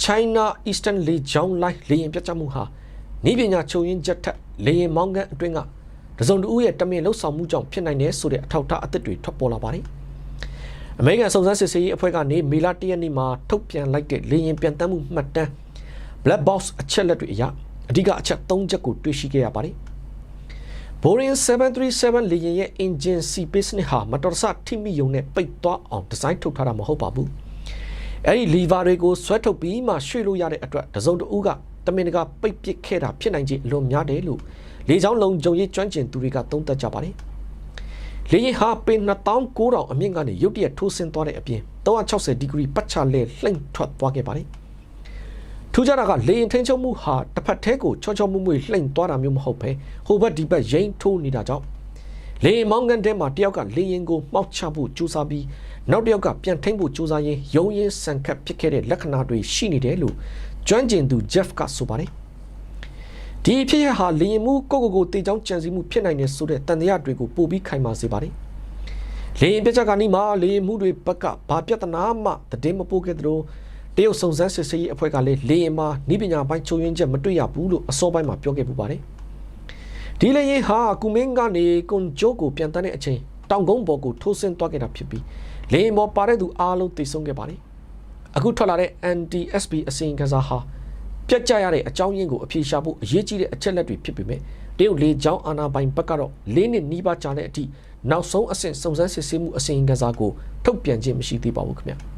China Eastern လေကြောင်းလိုင်းလေယာဉ်ပြတ်ကျမှုဟာဤပညာချုပ်ရင်းချက်ထက်လေယာဉ်မောင်းကန်အတွင်းကတစုံတဦးရဲ့တမင်လှုပ်ဆောင်မှုကြောင့်ဖြစ်နိုင်တယ်ဆိုတဲ့အထောက်အထားအသစ်တွေထွက်ပေါ်လာပါတယ်။အမေရိကန်စုံစမ်းစစ်ဆေးရေးအဖွဲ့ကနေမေလ1ရက်နေ့မှာထုတ်ပြန်လိုက်တဲ့လေယာဉ်ပြန်တမ်းမှုမှတ်တမ်း Black Box အချက်လက်တွေအရအဓိကအချက်3ချက်ကိုတွေ့ရှိခဲ့ရပါတယ်။ Boeing 737 လေယာဉ်ရဲ့ engine C-base နဲ့ဟာမတော်တဆထိမိယုံနဲ့ပိတ်သွားအောင်ဒီဇိုင်းထုတ်ထားတာမဟုတ်ပါဘူး။အဲဒီ lever တွေကိုဆွဲထုတ်ပြီးမှရွှေ့လို့ရတဲ့အတွက်တစုံတဦးကတမင်တကာပိတ်ပစ်ခဲ့တာဖြစ်နိုင်ခြင်းအလွန်များတယ်လို့လေကြောင်းလုံခြုံရေးကျွမ်းကျင်သူတွေကသုံးသပ်ကြပါတယ်။ လေယာဉ်ဟာပေ2900အမြင့်ကနေရုတ်တရက်ထိုးဆင်းသွားတဲ့အပြင်360ဒီဂရီပတ်ချလဲလှိမ့်ထွက်သွားခဲ့ပါတယ်ထူးခြားတာကလေယာဉ်ထိန်းချုပ်မှုဟာတစ်ဖက်ထဲကိုချောချောမွေ့မွေ့လှိမ့်သွားတာမျိုးမဟုတ်ပဲဟိုဘက်ဒီဘက်ရိမ့်ထိုးနေတာကြောင့်လေယာဉ်မောင်းကန်ထဲမှာတယောက်ကလေယာဉ်ကိုမှောက်ချဖို့ကြိုးစားပြီးနောက်တစ်ယောက်ကပြန်ထိန်းဖို့ကြိုးစားရင်းရုံရင်းဆန်ခတ်ဖြစ်ခဲ့တဲ့လက္ခဏာတွေရှိနေတယ်လို့ကျွမ်းကျင်သူ Jeff ကဆိုပါတယ်ဒီဖြစ်ရဟာလေယာဉ်မှုကိုတေချောင်းကြံစည်မှုဖြစ်နိုင်တယ်ဆိုတဲ့တန်တရားတွေကိုပို့ပြီးခိုင်မာစေပါတယ်လေယာဉ်ပြချက်ကနီးမှာလေယာဉ်မှုတွေဘက်ကဘာပြဿနာမှတည်မပို့ခဲ့သလိုတရုတ်စုံစမ်းစစ်ဆေးရေးအဖွဲ့ကလည်းလေယာဉ်မှာဤပညာပိုင်းချုပ်ရင်းချက်မတွေ့ရဘူးလို့အစောပိုင်းမှာပြောခဲ့ပူပါတယ်ဒီလေယာဉ်ဟာကူမင်းကနေကွန်ဂျိုကိုပြန်တန်းတဲ့အချိန်တောင်ကုန်းပေါ်ကိုထိုးဆင်းသွားခဲ့တာဖြစ်ပြီးလေယာဉ်ပေါ်ပါတဲ့သူအားလုံးသိဆုံးခဲ့ပါတယ်အခုထွက်လာတဲ့ NTSB အစီရင်ခံစာဟာပြတ်ကျရတဲ့အကြောင်းရင်းကိုအဖြေရှာဖို့အရေးကြီးတဲ့အချက်လက်တွေဖြစ်ပေမဲ့တရုတ်လေကြောင်းအာဏာပိုင်ဘက်ကတော့၄နှစ်နီးပါးကြာတဲ့အထိနောက်ဆုံးအဆင့်စုံစမ်းစစ်ဆေးမှုအစီရင်ခံစာကိုထုတ်ပြန်ခြင်းမရှိသေးပါဘူးခင်ဗျာ